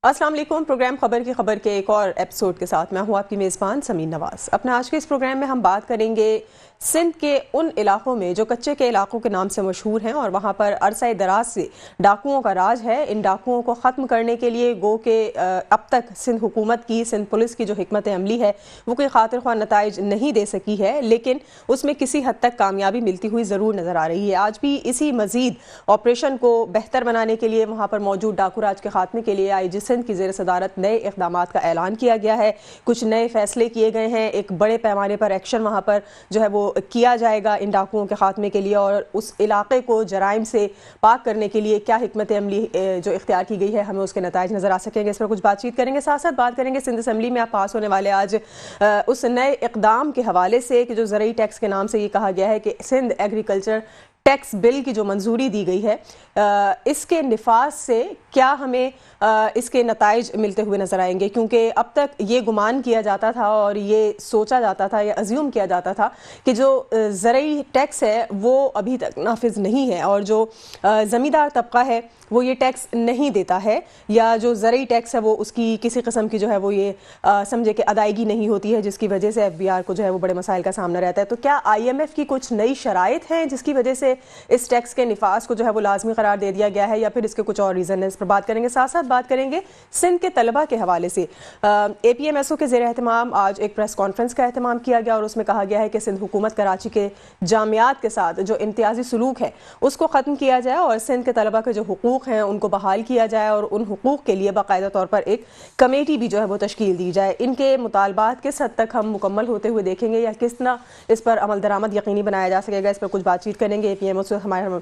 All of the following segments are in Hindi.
अस्सलाम वालेकुम। प्रोग्राम खबर के एक और एपिसोड के साथ मैं हूं आपकी मेज़बान समीन नवाज। अपने आज के इस प्रोग्राम में हम बात करेंगे सिंध के उन इलाकों में जो कच्चे के इलाकों के नाम से मशहूर हैं और वहां पर अरसा दराज से डाकुओं का राज है। इन डाकुओं को ख़त्म करने के लिए गो के अब तक सिंध हुकूमत की, सिंध पुलिस की जो हिकमत अमली है वो कोई खातिर ख्वाह नताइज नहीं दे सकी है, लेकिन उसमें किसी हद तक कामयाबी मिलती हुई ज़रूर नज़र आ रही है। आज भी इसी मज़ीद ऑपरेशन को बेहतर बनाने के लिए वहाँ पर मौजूद डाकू राज के खात्मे के लिए IG सिंध की ज़ेर सदारत नए इक़दाम का ऐलान किया गया है। कुछ नए फैसले किए गए हैं। एक बड़े पैमाने पर एक्शन वहाँ पर जो है वो किया जाएगा इन डाकुओं के खात्मे के लिए, और उस इलाके को जराइम से पाक करने के लिए क्या हिकमत अमली जो इख्तियार की गई है, हमें उसके नताइज नज़र आ सकेंगे। इस पर कुछ बातचीत करेंगे। साथ साथ बात करेंगे सिंध असम्बली में आप पास होने वाले आज उस नए इक़दाम के हवाले से कि जो ज़रूरी टैक्स के नाम से ये कहा गया है कि सिंध एग्रीकल्चर टैक्स बिल की जो मंजूरी दी गई है, इसके निफाज से क्या हमें इसके नताइज मिलते हुए नज़र आएंगे, क्योंकि अब तक ये गुमान किया जाता था और ये सोचा जाता था या अज्यूम किया जाता था कि जो ज़रूरी टैक्स है वो अभी तक नाफिज नहीं है और जो ज़मींदार तबका है वो ये टैक्स नहीं देता है, या जो ज़रूरी टैक्स है वो उसकी किसी किस्म की जो है वो ये समझे कि अदायगी नहीं होती है, जिसकी वजह से FBR को जो है वो बड़े मसाइल का सामना रहता है। तो क्या IMF की कुछ नई शराइत हैं जिसकी वजह से इस टैक्स के निफाज को जो है वो लाजमी करार दे दिया गया है, या फिर इसके कुछ और रीज़न है? इस पर बात करेंगे। साथ साथ बात करेंगे सिंध के तलबा के हवाले से। APMSO के ज़ेर एहतमाम आज एक प्रेस कॉन्फ्रेंस का एहतमाम किया गया और उसमें कहा गया है कि सिंध हुकूमत कराची के जामियात के साथ जो इम्तियाजी सलूक है उसको ख़त्म किया जाए और सिंध के तलबा के जो हुकूक हैं उनको बहाल किया जाए और उन हुकूक के लिए बाकायदा तौर पर एक कमेटी भी जो है वो तश्कील दी जाए। इनके मुतालबात किस हद तक हम मुकम्मल होते हुए देखेंगे या किस तरह इस पर अमल दरामद यकीनी बनाया जा सकेगा, इस पर कुछ बातचीत करेंगे। APMSO हमारे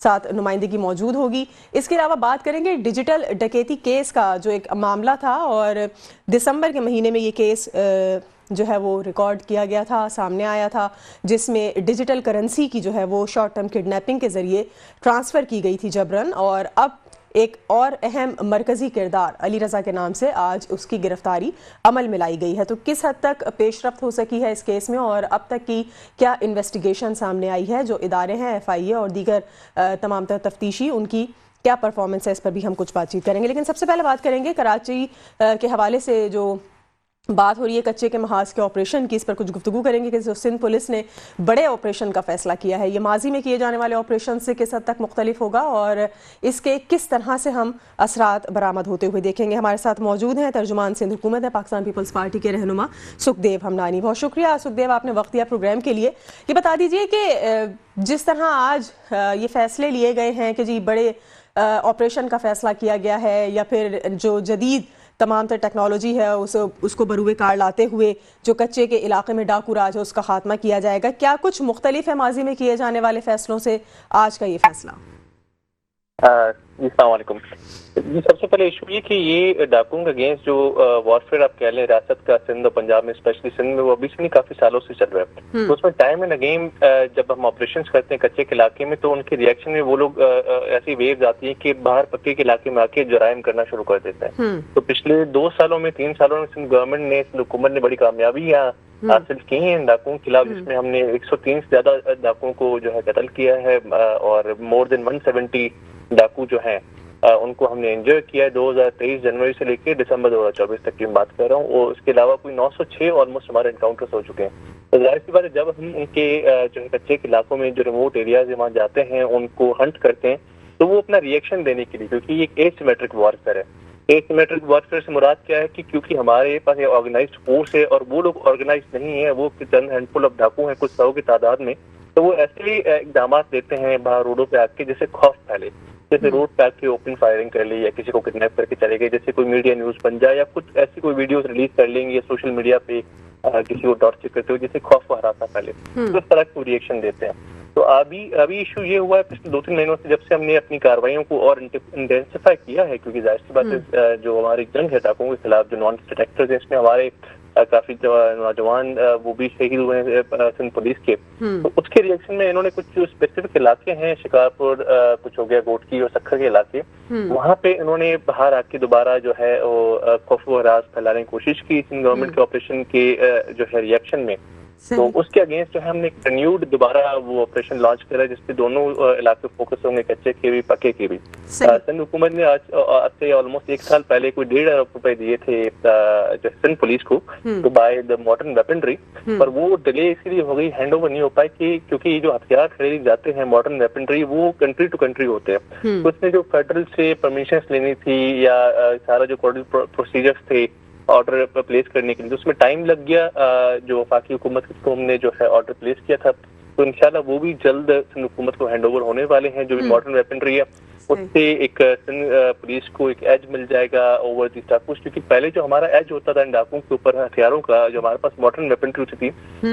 साथ नुमाइंदगी मौजूद होगी। इसके अलावा बात करेंगे डिजिटल डकैती केस का जो एक मामला था, और दिसंबर के महीने में ये केस जो है वो रिकॉर्ड किया गया था, सामने आया था, जिसमें डिजिटल करेंसी की जो है वो शॉर्ट टर्म किडनैपिंग के ज़रिए ट्रांसफ़र की गई थी जबरन, और अब एक और अहम मरकज़ी किरदार अली रज़ा के नाम से आज उसकी गिरफ्तारी अमल में लाई गई है। तो किस हद तक पेशरफ्त हो सकी है इस केस में और अब तक की क्या इन्वेस्टिगेशन सामने आई है, जो इदारे हैं FIA और दीगर तमाम तर तफ्तीशी, उनकी क्या परफॉर्मेंस है, इस पर भी हम कुछ बातचीत करेंगे। लेकिन सबसे पहले बात करेंगे कराची के हवाले से जो बात हो रही है कच्चे के महाज के ऑपरेशन की, इस पर कुछ गुफ्तगू करेंगे कि जो सिंध पुलिस ने बड़े ऑपरेशन का फैसला किया है, ये माजी में किए जाने वाले ऑपरेशन से किस हद तक मुख्तलिफ होगा और इसके किस तरह से हम असरात बरामद होते हुए देखेंगे। हमारे साथ मौजूद हैं तर्जुमान सिंध हुकूमत है, पाकिस्तान पीपल्स पार्टी के रहनुमा सुखदेव हमनानी। बहुत शुक्रिया सुखदेव, आपने वक्त दिया प्रोग्राम के लिए। ये बता दीजिए कि जिस तरह आज ये फैसले लिए गए हैं कि जी बड़े ऑपरेशन का फैसला किया गया है, या फिर जो जदीद तमाम तर टेक्नोलॉजी है उसको बरूए कार लाते हुए जो कच्चे के इलाके में डाकू राज है उसका खात्मा किया जाएगा, क्या कुछ मुख्तलिफ है माजी में किए जाने वाले फैसलों से आज का ये फैसला? अस्सलाम वालेकुम जी। सबसे पहले इशू ये कि ये डाकुओं के अगेंस्ट जो वॉरफेयर आप कह लें रियासत का, सिंध और पंजाब में स्पेशली सिंध में, वो अभी से नहीं काफी सालों से चल रहा है। तो उसमें टाइम एंड अगेन जब हम ऑपरेशन करते हैं कच्चे के इलाके में, तो उनके रिएक्शन में वो लोग ऐसी वेव्स आती है कि बाहर पक्के के इलाके में आके जराइम करना शुरू कर देते हैं। तो पिछले 2 सालों में 3 सालों में सिंध गवर्नमेंट ने, हुकूमत ने बड़ी कामयाबी हासिल की है इन डाकुओं के खिलाफ, जिसमें हमने 103 से ज्यादा डाकुओं को जो है कत्ल किया है और मोर देन 170 डाकू जो हैं उनको हमने एंजॉय किया है 2023 जनवरी से लेकर दिसंबर 2024 तक की बात कर रहा हूँ। और उसके अलावा कोई 906 ऑलमोस्ट हमारे एनकाउंटर्स हो चुके हैं। तो जाहिर सी बात है जब हम उनके जो है कच्चे के इलाकों में जो रिमोट एरियाज वहाँ जाते हैं उनको हंट करते हैं, तो वो अपना रिएक्शन देने के लिए, क्योंकि ये एक एसिमेट्रिक वॉरफेयर है। एसिमेट्रिक वॉरफेयर से मुराद क्या है कि क्योंकि हमारे पास ये ऑर्गेनाइज्ड फोर्स है और वो लोग ऑर्गेनाइज नहीं है, वो चंद हैंडफुल ऑफ डाकू हैं कुछ 100 की तादाद में, तो वो ऐसे इकदाम लेते हैं बाहर रोडों पे आके जैसे खौफ फैले, जैसे रोड पे आके ओपन फायरिंग कर ली या किसी को किडनैप करके चले गए, जैसे कोई मीडिया न्यूज बन जाए या कुछ ऐसी कोई वीडियोस रिलीज कर लेंगे या सोशल मीडिया पे किसी को टॉर्चर करते हुए जैसे खौफ व हरासा फैले, तो इस तरह को रिएक्शन देते हैं। तो अभी इशू ये हुआ है पिछले 2-3 महीनों से जब से हमने अपनी कार्रवाइयों को और इंटेंसिफाई किया है, क्योंकि जाहिर सी बात है जो हमारी जंग है डाकुओं के खिलाफ, जो नॉन स्टेट एक्टर्स हैं, इसमें हमारे काफी नौजवान वो भी शहीद हुए हैं सिंध पुलिस के। तो उसके रिएक्शन में इन्होंने कुछ जो स्पेसिफिक इलाके हैं, शिकारपुर कुछ हो गया, गोटकी और सखर के इलाके, वहाँ पे इन्होंने बाहर आके दोबारा जो है वो खौफ व हरास फैलाने की कोशिश की सिंध गवर्नमेंट के ऑपरेशन के जो है रिएक्शन में। तो उसके अगेंस्ट जो है हमने रिन्यूड दोबारा वो ऑपरेशन लॉन्च करा, जिसपे दोनों इलाके फोकस होंगे, कच्चे के भी पक्के के भी। सिंध हुकूमत ने आज से ऑलमोस्ट 1 साल पहले कोई 1.5 अरब रुपए दिए थे जो सिंध पुलिस को to buy the modern weaponry, पर वो डिले इसलिए हो गई, हैंड ओवर नहीं हो पाए क्योंकि ये जो हथियार खरीदे जाते हैं मॉडर्न वेपनरी वो कंट्री टू कंट्री होते हैं। तो उसने जो फेडरल से परमिशन लेनी थी या सारा जो प्रोसीजर्स थे ऑर्डर प्लेस करने के लिए, तो उसमें टाइम लग गया। जो वफाकी हुकूमत को हमने जो है ऑर्डर प्लेस किया था, तो इंशाल्लाह वो भी जल्द सिंध हुकूमत को हैंड ओवर होने वाले हैं। जो भी मॉडर्न वेपनरी है उससे एक सिंध पुलिस को एक एज मिल जाएगा ओवर दी डाकू, क्योंकि पहले जो हमारा एज होता था इन डाकुओं के ऊपर हथियारों का, जो हमारे पास मॉडर्न वेपनरी होती थी,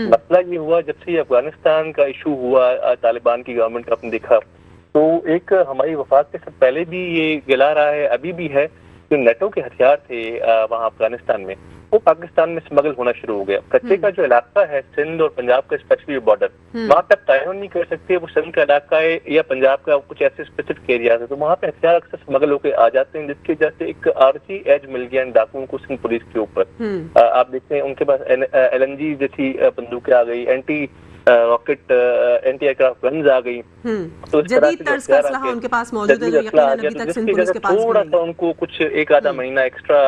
मसला ये हुआ जब से अफगानिस्तान का इशू हुआ, तालिबान की गवर्नमेंट का आपने देखा, तो एक हमारी वफात से पहले भी ये गिला रहा है, अभी भी है, जो नेटो के हथियार थे वहाँ अफगानिस्तान में, वो पाकिस्तान में स्मगल होना शुरू हो गया। कच्चे का जो इलाका है सिंध और पंजाब का स्पेशली बॉर्डर, वहाँ पे आप तयन नहीं कर सकते वो सिंध का इलाका है या पंजाब का कुछ ऐसे स्पेसिफिक एरिया है, तो वहाँ पे हथियार अक्सर स्मगल होकर आ जाते हैं, जिसकी वजह से एक आरजी एज मिल गया इन डाकुओं को सिंध पुलिस के ऊपर। आप देखते हैं उनके पास LNG जैसी बंदूकें आ गई, anti rocket anti aircraft guns आ गई, तो जदीद तर्ज का असलहा उनके पास मौजूद है, जो यकीनन अभी तक सिंध पुलिस के पास थोड़ा सा उनको कुछ 1 आधा महीना एक्स्ट्रा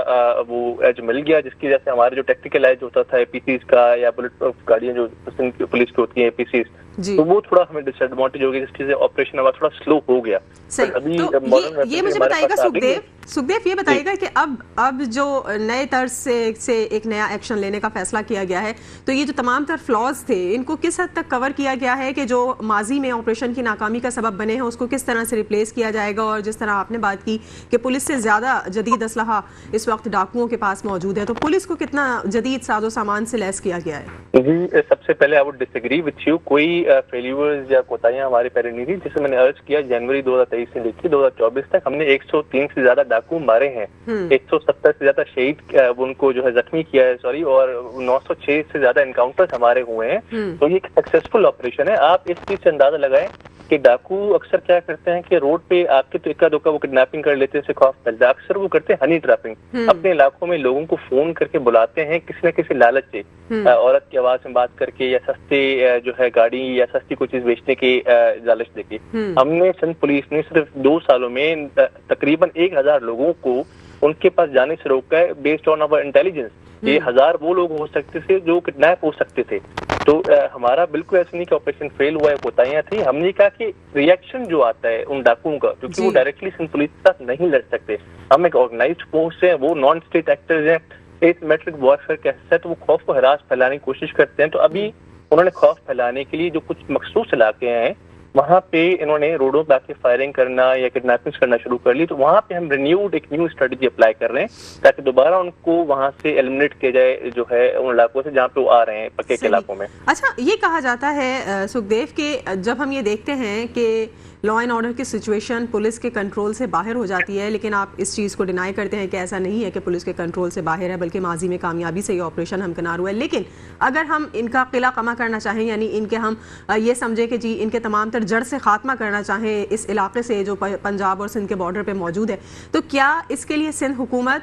वो एज मिल गया, जिसकी वजह से हमारे जो टेक्निकल एज होता था APCs का या बुलेट प्रूफ गाड़ियां जो सिंध पुलिस की होती है APCs, तो वो थोड़ा हमें डिसएडवांटेज हो गया, जिसकी वजह से ऑपरेशन हमारा थोड़ा स्लो हो गया। सही, तो ये मुझे बताइएगा सुखदेव, ये बताइएगा कि अब जो नए तर्ज से एक नया एक्शन लेने का फैसला किया गया है, तो ये जो तमाम तर फ्लॉज थे इनको किस हद तक कवर किया गया है कि जो माजी में ऑपरेशन की नाकामी का सबब बने हैं उसको किस तरह से रिप्लेस किया जाएगा, और जिस तरह आपने बात की कि पुलिस से ज्यादा जदीद असलहा इस वक्त डाकुओं के पास मौजूद है, तो पुलिस को कितना जदीद साजो सामान से लैस किया गया है? जी, सबसे पहले I would disagree with you, कोई फेल्यूर्स या कोताहियां हमारे पहले नहीं थी। जैसे मैंने अर्ज किया, जनवरी 2023 से लेकर 2024 तक हमने 103 से ज्यादा डाकू मारे हैं, 170 से ज्यादा शहीद उनको जो है जख्मी किया है, सॉरी, और 906 से ज्यादा एनकाउंटर्स हमारे हुए हैं। तो ये एक सक्सेसफुल ऑपरेशन है। आप इस चीज से अंदाजा लगाएं कि डाकू अक्सर क्या करते हैं कि रोड पे आपके तो इक्का दुक्का वो किडनैपिंग कर लेते हैं, खौफ फैलता है, अक्सर वो करते हैं हनी ट्रैपिंग। अपने इलाकों में लोगों को फोन करके बुलाते हैं किसी न किसी लालच से, औरत की आवाज में बात करके या सस्ते जो है गाड़ी या सस्ती कोई चीज बेचने की लालच देके। हमने सिंध पुलिस ने सिर्फ 2 सालों में तकरीबन 1000 लोगों को उनके पास जाने से रोका है, बेस्ड ऑन अवर इंटेलिजेंस। ये 1000 वो लोग हो सकते थे जो किडनैप हो सकते थे। तो हमारा बिल्कुल ऐसा नहीं कि ऑपरेशन फेल हुआ है, कोताहियां थी। हमने कहा कि रिएक्शन जो आता है उन डाकुओं का, क्योंकि वो डायरेक्टली सिंध पुलिस के साथ नहीं लड़ सकते, हम एक ऑर्गेनाइज्ड फोर्स है, वो नॉन स्टेट एक्टर्स हैं, एसिमेट्रिक वॉरफेयर कैसे है, तो वो खौफ को हरास फैलाने की कोशिश करते हैं। तो अभी उन्होंने खौफ फैलाने के लिए जो कुछ मखसूस इलाके हैं वहाँ पे इन्होंने रोडों पे आके फायरिंग करना या किडनैपिंग करना शुरू कर ली। तो वहाँ पे हम रिन्यूड एक न्यू स्ट्रेटजी अप्लाई कर रहे हैं ताकि दोबारा उनको वहाँ से एलिमिनेट किया जाए जो है उन इलाकों से जहाँ पे वो आ रहे हैं, पक्के के इलाकों में। अच्छा, ये कहा जाता है सुखदेव के जब हम ये देखते हैं कि लॉ एंड ऑर्डर की सिचुएशन पुलिस के कंट्रोल से बाहर हो जाती है, लेकिन आप इस चीज़ को डिनाई करते हैं कि ऐसा नहीं है कि पुलिस के कंट्रोल से बाहर है, बल्कि माजी में कामयाबी से ये ऑपरेशन हमकनार हुआ है। लेकिन अगर हम इनका किला कमा करना चाहें, यानी इनके हम ये समझे कि जी इनके तमाम तर जड़ से खात्मा करना चाहें इस इलाके से जो पंजाब और सिंध के बॉर्डर पर मौजूद है, तो क्या इसके लिए सिंध हुकूमत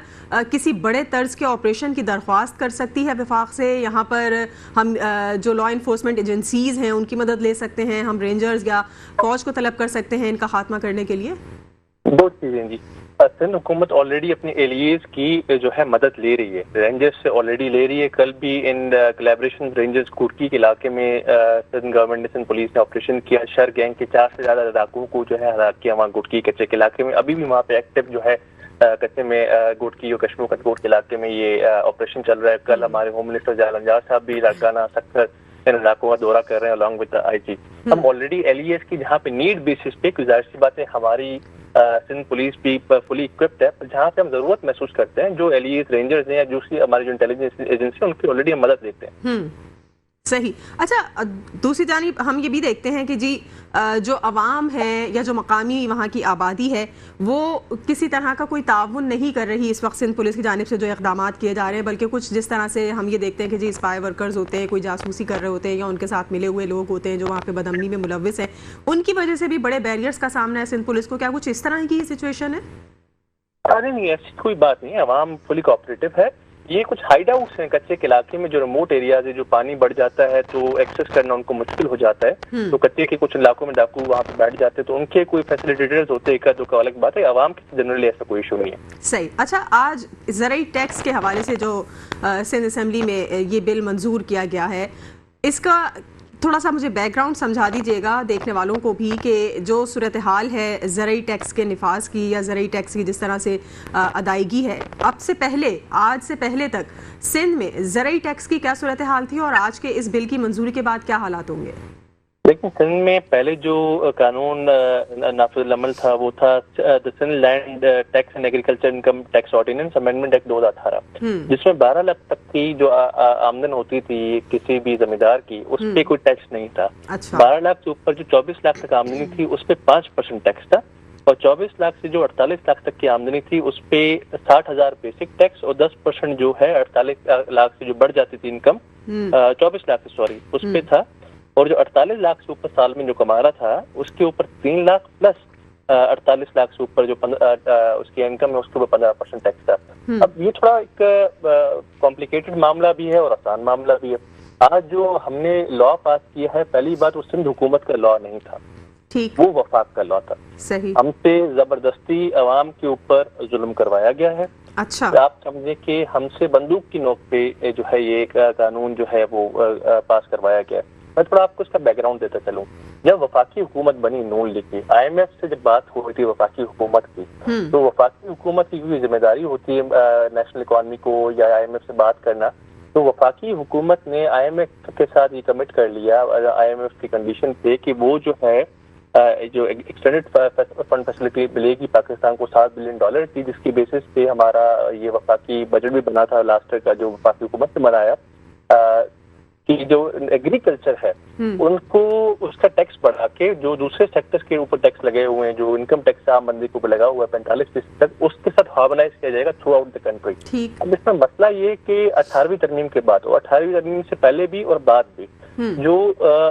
किसी बड़े तर्ज के ऑपरेशन की दरख्वास्त कर सकती है विफाक से? यहाँ पर हम जो लॉ इन्फोर्समेंट एजेंसीज हैं उनकी मदद ले सकते हैं, हम रेंजर्स या फौज को तलब कर सकते हैं इनका खात्मा करने के लिए? 2 चीजें जी। सिंध हुकूमत ऑलरेडी अपने एलियेज की जो है मदद ले रही है, रेंजर्स से ऑलरेडी ले रही है। कल भी इन कोलैबोरेशन रेंजर्स कुर्की के इलाके में सिंध गवर्नमेंट ने, सिंध पुलिस ने ऑपरेशन किया। शर गैंग के 4 से ज्यादा डाकुओं को जो है हलाक किया वहाँ गुटकी कच्चे के इलाके में। अभी भी वहाँ पे एक्टिव जो है कच्चे में गुटकी और कश्मीर कटकोट के इलाके में ये ऑपरेशन चल रहा है। कल हमारे होम मिनिस्टर जालंजार साहब भी लाड़काना सक्खर इन इलाकों का दौरा कर रहे हैं अलॉन्ग विद IG। हम ऑलरेडी LES की जहाँ पे नीड बेसिस पे, गुजारिश की बात है, हमारी सिंध पुलिस भी फुली इक्विप्ड है, जहाँ पे हम जरूरत महसूस करते हैं जो LES रेंजर्स हैं या दूसरी हमारी जो इंटेलिजेंस एजेंसी है उनकी ऑलरेडी हम मदद देते हैं। सही। अच्छा, दूसरी जानिब हम ये भी देखते हैं कि जी जो अवाम है या जो मकामी वहाँ की आबादी है वो किसी तरह का कोई ताउन नहीं कर रही इस वक्त सिंध पुलिस की जानिब से जो इक़दाम किए जा रहे हैं, बल्कि कुछ जिस तरह से हम ये देखते हैं कि जी स्पाई वर्कर्स होते हैं, कोई जासूसी कर रहे होते हैं या उनके साथ मिले हुए लोग होते हैं जो वहाँ पे बदअमनी में मुलव्विस हैं, उनकी वजह से भी बड़े बैरियर्स का सामना है सिंध पुलिस को। क्या कुछ इस तरह की सिचुएशन है? अरे नहीं, ऐसी कोई बात नहीं है, अवाम फुली कोऑपरेटिव है। ये कुछ हाइड आउट्स हैं कच्चे के इलाके में, जो रिमोट एरियाज है, जो पानी बढ़ जाता है तो एक्सेस करना उनको मुश्किल हो जाता है। तो कच्चे के कुछ इलाकों में डाकू वहाँ पे बैठ जाते हैं, तो उनके कोई फैसिलिटेटर्स होते हैं, एक दो अलग बात है, आवाम के जनरली ऐसा कोई इशू नहीं है। सही। अच्छा, आज ज़राई टैक्स के हवाले से जो सिंध असेंबली में ये बिल मंजूर किया गया है, इसका थोड़ा सा मुझे बैकग्राउंड समझा दीजिएगा देखने वालों को भी, कि जो सूरत हाल है ज़राई टैक्स के निफाज की या ज़राई टैक्स की जिस तरह से अदायगी है, अब से पहले, आज से पहले तक सिंध में ज़राई टैक्स की क्या सूरत हाल थी और आज के इस बिल की मंजूरी के बाद क्या हालात होंगे? लेकिन सिंध में पहले जो कानून नाफिजुल अमल था वो था the Sindh land tax and agriculture income tax ordinance amendment act 2018, जिसमें 12 लाख तक की जो आमदन होती थी किसी भी जमींदार की, उस पे कोई टैक्स नहीं था। अच्छा। 12 लाख से ऊपर जो 24 लाख तक आमदनी थी उस पे 5% टैक्स था, और 24 लाख से जो 48 लाख तक की आमदनी थी उस पे 60,000 बेसिक टैक्स, और 10% जो है 48 लाख से जो बढ़ जाती थी इनकम, 24 लाख से सॉरी, उस पे था। और जो 48 लाख से ऊपर साल में जो कमा रहा था उसके ऊपर 3 लाख प्लस 48 लाख से ऊपर जो उसकी इनकम है उसके ऊपर 15% टैक्स था। अब ये थोड़ा एक कॉम्प्लिकेटेड मामला भी है और आसान मामला भी है। आज जो हमने लॉ पास किया है, पहली बात वो सिंध हुकूमत का लॉ नहीं था, ठीक, वो वफाक का लॉ था। सही। हमसे जबरदस्ती अवाम के ऊपर जुल्म करवाया गया है। अच्छा। आप समझे कि हमसे बंदूक की नोक पे जो है ये कानून जो है वो पास करवाया गया है। मैं थोड़ा आपको इसका बैकग्राउंड देता चलूं। जब वफाकी हुकूमत बनी नून लीग की, IMF से जब बात हुई थी वफाकी हुकूमत की, तो वफाकी हुकूमत की कोई जिम्मेदारी होती है नेशनल इकॉनमी को या IMF से बात करना, तो वफाकी हुकूमत ने IMF के साथ ये कमिट कर लिया IMF की कंडीशन पे कि वो जो है जो एक्सटेंडेड फंड फैसिलिटी मिलेगी पाकिस्तान को $7 बिलियन की, जिसकी बेसिस पे हमारा ये वफाकी बजट भी बना था लास्ट का, जो वफाकी हुकूमत ने बनाया, कि जो एग्रीकल्चर है उनको उसका टैक्स बढ़ा के जो दूसरे सेक्टर्स के ऊपर टैक्स लगे हुए हैं, जो इनकम टैक्स आम बंदी के ऊपर लगा हुआ है 45% तक, उसके साथ हार्मोनाइज किया जाएगा थ्रू आउट द कंट्री। अब इसमें मसला ये कि 18वीं तरमीम के बाद और 18वीं तरमीम से पहले भी और बाद भी जो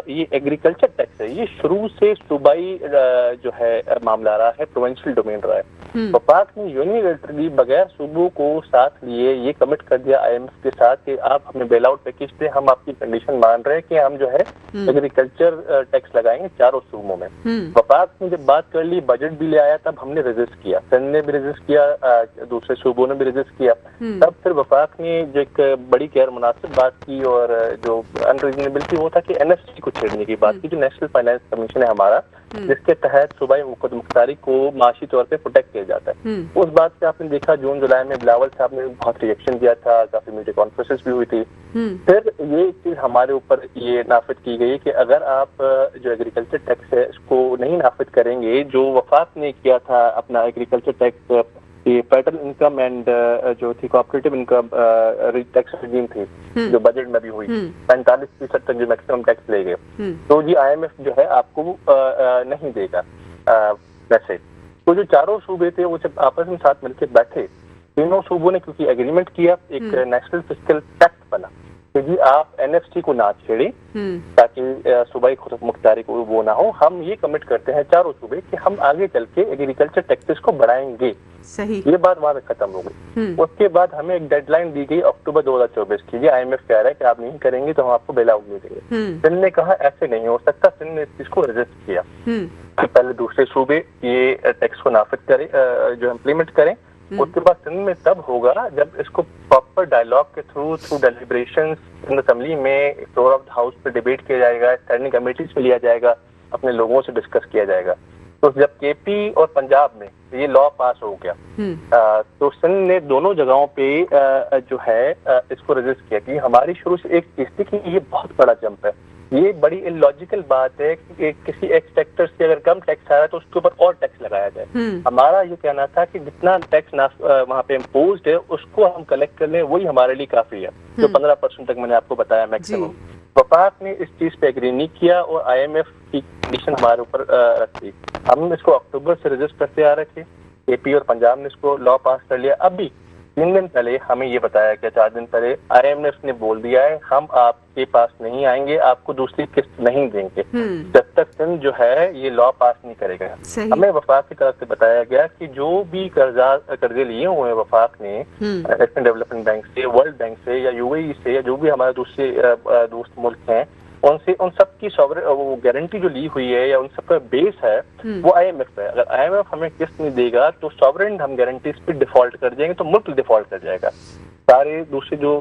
ये एग्रीकल्चर टैक्स है ये शुरू से सूबाई जो है मामला रहा है, प्रोविंशियल डोमेन रहा है। वफाक ने यूनिलैटरली बगैर सूबों को साथ लिए ये कमिट कर दिया IMF के साथ कि आप हमें बेल आउट पैकेज पे हम आपकी कंडीशन मान रहे हैं कि हम जो है एग्रीकल्चर टैक्स लगाएंगे चारों सूबों में। वफाक ने जब बात कर ली, बजट भी ले आया, तब हमने रेजिस्ट किया, सिंध ने भी रेजिस्ट किया, दूसरे सूबों ने भी रेजिस्ट किया। तब फिर वफाक ने जो एक बड़ी गैर मुनासिब बात की और जो अनरीजनेबल वो था कि NFC को छेड़ने की बात की, जो नेशनल फाइनेंस कमीशन है हमारा, जिसके तहत सूबाई मुख्तारी को माशी तौर पे प्रोटेक्ट किया जाता है। उस बात से आपने देखा जून जुलाई में बिलावल साहब ने बहुत रिएक्शन दिया था, काफी मीडिया कॉन्फ्रेंसेस भी हुई थी। फिर ये चीज हमारे ऊपर ये नाफिद की गई कि अगर आप जो एग्रीकल्चर टैक्स है इसको नहीं नाफिद करेंगे, जो वफाक ने किया था अपना एग्रीकल्चर टैक्स, ये फेडरल इनकम एंड जो थी कोऑपरेटिव इनकम टैक्स रिजीम थी जो बजट में भी हुई, 45% तक जो मैक्सिमम टैक्स ले गए, तो जी IMF जो है आपको नहीं देगा वैसे। तो जो चारों सूबे थे वो जब आपस में साथ मिलकर बैठे, तीनों सूबों ने क्योंकि एग्रीमेंट किया, एक नेशनल फिस्कल पैक्ट बना कि जी आप NFC को ना छेड़े ताकि सूबाई खुद मुख्तारी को वो ना हो। हम ये कमिट करते हैं चारों सूबे कि हम आगे चल के एग्रीकल्चर टैक्सेस को बढ़ाएंगे। सही। ये बात वहां पे खत्म हो गई। उसके बाद हमें एक डेडलाइन दी गई अक्टूबर 2024 की, IMF कह रहा है कि आप नहीं करेंगे तो हम आपको बेल आउट नहीं देंगे। सिंध ने कहा ऐसे नहीं हो सकता, सिंध ने इस चीज को रेजिस्ट किया कि पहले दूसरे सूबे ये टैक्स को नाफिज करें, जो इम्प्लीमेंट करें, उसके बाद सिंध में तब होगा जब इसको प्रॉपर डायलॉग के थ्रू डेलिब्रेशंस इन असेंबली में फ्लोर ऑफ द हाउस पे डिबेट किया जाएगा, स्टैंडिंग कमेटीज में लिया जाएगा, अपने लोगों से डिस्कस किया जाएगा। तो जब KP और पंजाब में ये लॉ पास हो गया, तो सिंध ने दोनों जगहों पे जो है इसको रेजिस्ट किया कि हमारी शुरू से एक चीज थी कि ये बहुत बड़ा जंप है, ये बड़ी इलॉजिकल बात है कि किसी एक सेक्टर से अगर कम टैक्स आ रहा है तो उसके ऊपर और टैक्स लगाया जाए। हमारा ये कहना था कि जितना टैक्स वहाँ पे इम्पोज्ड है उसको हम कलेक्ट कर लें, वही हमारे लिए काफी है, जो 15% तक मैंने आपको बताया मैक्सिमम। वफाक ने इस चीज पे एग्री नहीं किया और IMF की कंडीशन हमारे ऊपर रख दी। हम इसको अक्टूबर से रजिस्ट करते आ रहे थे, KP और पंजाब ने इसको लॉ पास कर लिया। अभी 3 दिन पहले हमें ये बताया गया, 4 दिन पहले IMF ने बोल दिया है हम आपके पास नहीं आएंगे, आपको दूसरी किस्त नहीं देंगे जब तक सिंध जो है ये लॉ पास नहीं करेगा। हमें वफाक की तरफ से बताया गया कि जो भी कर्जे लिए हुए हैं वफाक ने एशियन डेवलपमेंट बैंक से, वर्ल्ड बैंक से या UAE से या जो भी हमारे दूसरे दोस्त मुल्क हैं उनसे, उन सब की वो गारंटी जो ली हुई है या उन सब का बेस है वो IMF है। अगर IMF हमें किस्त नहीं देगा तो सॉवरेन हम गारंटीज पे डिफॉल्ट कर जाएंगे, तो मुल्क डिफॉल्ट कर जाएगा। सारे दूसरे जो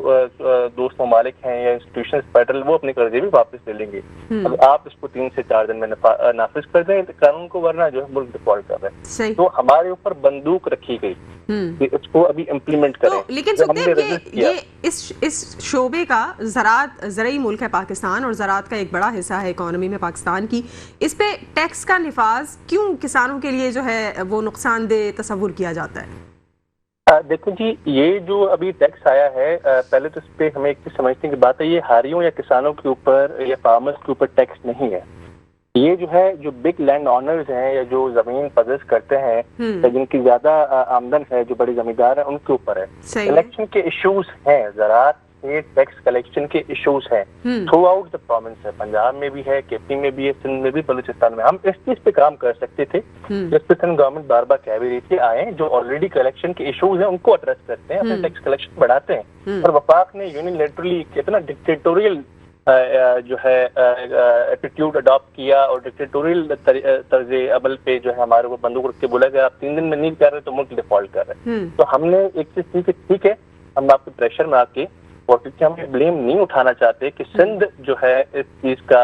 दोस्त ममालिक हैं या इंस्टीट्यूशन फेडरल वो अपने कर्जे भी वापस ले लेंगे। अब आप इसको 3 से 4 दिन में नाफिज कर दें कानून को, वरना जो है मुल्क डिफॉल्ट कर रहे हैं। तो हमारे ऊपर बंदूक रखी गई कि इसको अभी इम्प्लीमेंट करें। तो लेकिन सुखदेव, ये इस शोबे का ज़राई मुल्क है पाकिस्तान और ज़राअत का एक बड़ा हिस्सा है इकोनॉमी में पाकिस्तान की, इस पे टैक्स का निफाज क्यों किसानों के लिए जो है वो नुकसानदेह तस्वुर किया जाता है? देखो जी, ये जो अभी टैक्स आया है, पहले तो इस पे हमें एक चीज समझने की बात है, ये हारियों या किसानों के ऊपर या फार्मर्स के ऊपर टैक्स नहीं है। ये जो है जो बिग लैंड ऑनर्स हैं या जो जमीन पजेस करते हैं या जिनकी ज्यादा आमदन है, जो बड़े जमींदार हैं, उनके ऊपर है। कलेक्शन के इश्यूज हैं, ज़राअत के टैक्स कलेक्शन के इश्यूज हैं थ्रू आउट द प्रोविंस है, पंजाब में भी है, KP में भी है, सिंध में भी, बलूचिस्तान में। हम इस चीज पे काम कर सकते थे जिस पे सिंध गवर्नमेंट बार बार कह भी रही थी, आए जो ऑलरेडी कलेक्शन के इश्यूज हैं उनको एड्रेस करते हैं, अपने टैक्स कलेक्शन बढ़ाते हैं। और वफाक ने यूनिलैटरली कितना डिक्टेटोरियल जो है एटीट्यूड अडॉप्ट किया और डिक्टेटोरियल तर्ज अमल पे जो है हमारे को बंदूक रख के बोला गया आप 3 दिन में नहीं कर रहे तो मुल्क डिफॉल्ट कर रहे हैं। तो हमने एक चीज की ठीक है, हम आपके प्रेशर में आके, और क्योंकि हम ब्लेम नहीं उठाना चाहते कि सिंध जो है इस चीज का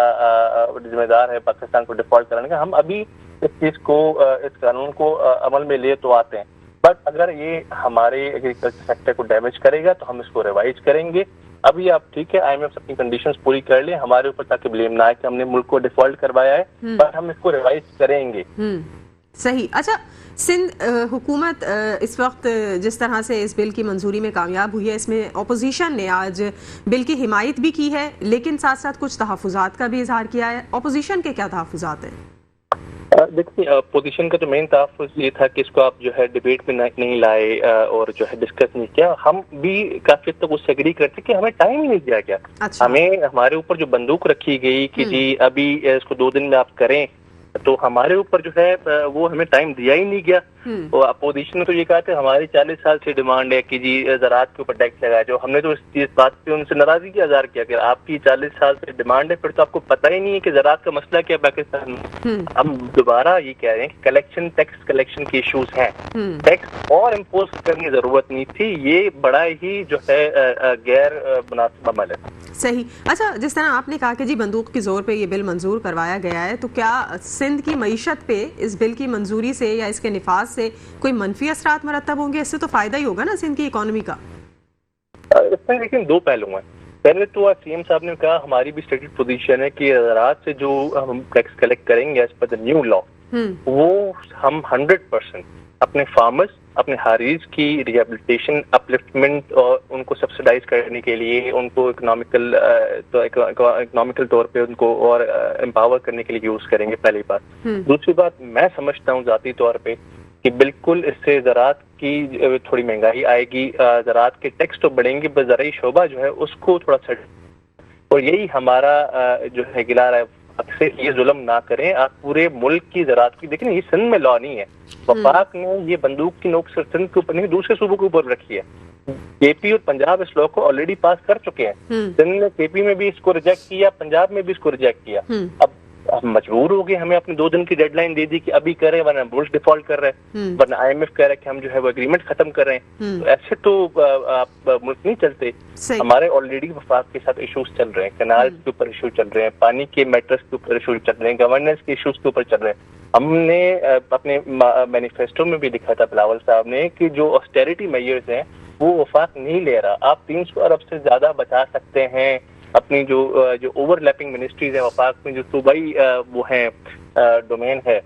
जिम्मेदार है पाकिस्तान को डिफॉल्ट कराने का, हम अभी इस चीज को, इस कानून को अमल में ले तो आते हैं, बट अगर ये हमारे एग्रीकल्चर सेक्टर को डैमेज करेगा तो हम इसको रिवाइज करेंगे। अभी आप ठीक है IMF अपनी कंडीशंस पूरी कर ले हमारे ऊपर, ताकि ब्लेम ना आए कि हमने मुल्क को डिफॉल्ट करवाया है, पर हम इसको रिवाइज करेंगे। सही। अच्छा, सिंध हुकूमत इस वक्त जिस तरह से इस बिल की मंजूरी में कामयाब हुई है, इसमें अपोजिशन ने आज बिल की हिमायत भी की है, लेकिन साथ साथ कुछ तहफ़्फ़ुज़ात का भी इजहार किया है। अपोजिशन के क्या तहफ़्फ़ुज़ात हैं? देखिए, अपोजिशन का तो मेन तहफ़्फ़ुज़ ये था कि इसको आप जो है डिबेट में नहीं लाए और जो है डिस्कस नहीं किया। हम भी काफी तक उससे एग्री करते कि हमें टाइम ही नहीं दिया गया। अच्छा। हमें हमारे ऊपर जो बंदूक रखी गई कि जी अभी इसको 2 दिन में आप करें, तो हमारे ऊपर जो है वो हमें टाइम दिया ही नहीं गया। और अपोजिशन ने तो ये कहा था हमारी 40 साल से डिमांड है कि जी ज़राअत के ऊपर टैक्स लगाया जाओ। हमने तो इस बात पे उनसे नाराजगी का इज़हार किया कि आपकी 40 साल से डिमांड है, फिर तो आपको पता ही नहीं है कि ज़राअत का मसला क्या है पाकिस्तान में। हम दोबारा ये कह रहे हैं कि कलेक्शन, टैक्स कलेक्शन के इश्यूज हैं, टैक्स और इम्पोज करने की जरूरत नहीं थी। ये बड़ा ही जो है गैर मुनासिब अमल है। सही। अच्छा, जिस तरह आपने कहा कि जी बंदूक के जोर पे ये बिल मंजूर करवाया गया है, तो क्या सिंध की मईशत पे इस बिल की मंजूरी से या इसके निफाज से कोई मनफी असरात मरतब होंगे? इससे तो फायदा ही होगा ना सिंध की इकोनॉमी का। इसमें लेकिन 2 पहलू हैं। पहले तो CM साहब ने कहा हमारी भी स्टेटेड पोजीशन है कि ज़राअत से जो हम टैक्स कलेक्ट करेंगे as per the new law, वो हम 100% अपने फार्मर्स, अपने हारीज की रिहेबिलिटेशन, अपलिफ्टमेंट और उनको सब्सिडाइज करने के लिए, उनको इकोनॉमिकल तौर पे उनको और एम्पावर करने के लिए यूज करेंगे, पहली बात। दूसरी बात, मैं समझता हूँ जाती तौर पे कि बिल्कुल इससे ज़राअत की थोड़ी महंगाई आएगी, ज़राअत के टैक्स तो बढ़ेंगे, बस ज़राई शोबा जो है उसको थोड़ा सा, और यही हमारा जो है गिला रहा है, अक्सर ये जुल्म ना करें आप पूरे मुल्क की ज़राअत की। देखिए, ये सिंध में लॉ नहीं है, वफाक ने ये बंदूक की नोक सिर्फ सिंध के ऊपर नहीं दूसरे सूबों के ऊपर रखी है। KP और पंजाब इस लॉ को ऑलरेडी पास कर चुके हैं। सिंध ने KP में भी इसको रिजेक्ट किया, पंजाब में भी इसको रिजेक्ट किया। अब हम मजबूर हो गए, हमें अपने 2 दिन की डेडलाइन दे दी कि अभी करें, वरना मुल्क डिफॉल्ट कर रहे हैं, वरना IMF कह रहा है कि हम जो है वो एग्रीमेंट खत्म कर रहे हैं। तो ऐसे तो आप मुल्क नहीं चलते। हमारे ऑलरेडी वफाक के साथ इश्यूज चल रहे हैं, कैनाल के ऊपर इशू चल रहे हैं, पानी के मैटर्स के ऊपर इशू चल रहे हैं, गवर्नेंस के इश्यूज के ऊपर चल रहे हैं। हमने अपने मैनिफेस्टो में भी लिखा था बिलावल साहब ने कि जो ऑस्टेरिटी मेजर्स हैं वो वफाक नहीं ले रहा। आप 300 अरब से ज्यादा बचा सकते हैं अपनी जो ओवरलैपिंग मिनिस्ट्रीज है वफाक में, जो सूबाई वो है डोमेन है,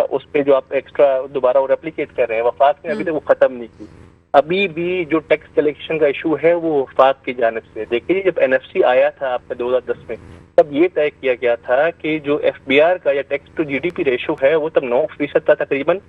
उस पे जो आप एक्स्ट्रा दोबारा वो रेप्लिकेट कर रहे हैं, वफाक ने अभी तक वो खत्म नहीं की। अभी भी जो टैक्स कलेक्शन का इशू है वो वफाक की जानिब से, देखिए जब NFC आया था आपका 2010 में, तब ये तय किया गया था कि जो FBR का या टैक्स टू GDP रेशो है वो तब 9% था तकरीबन,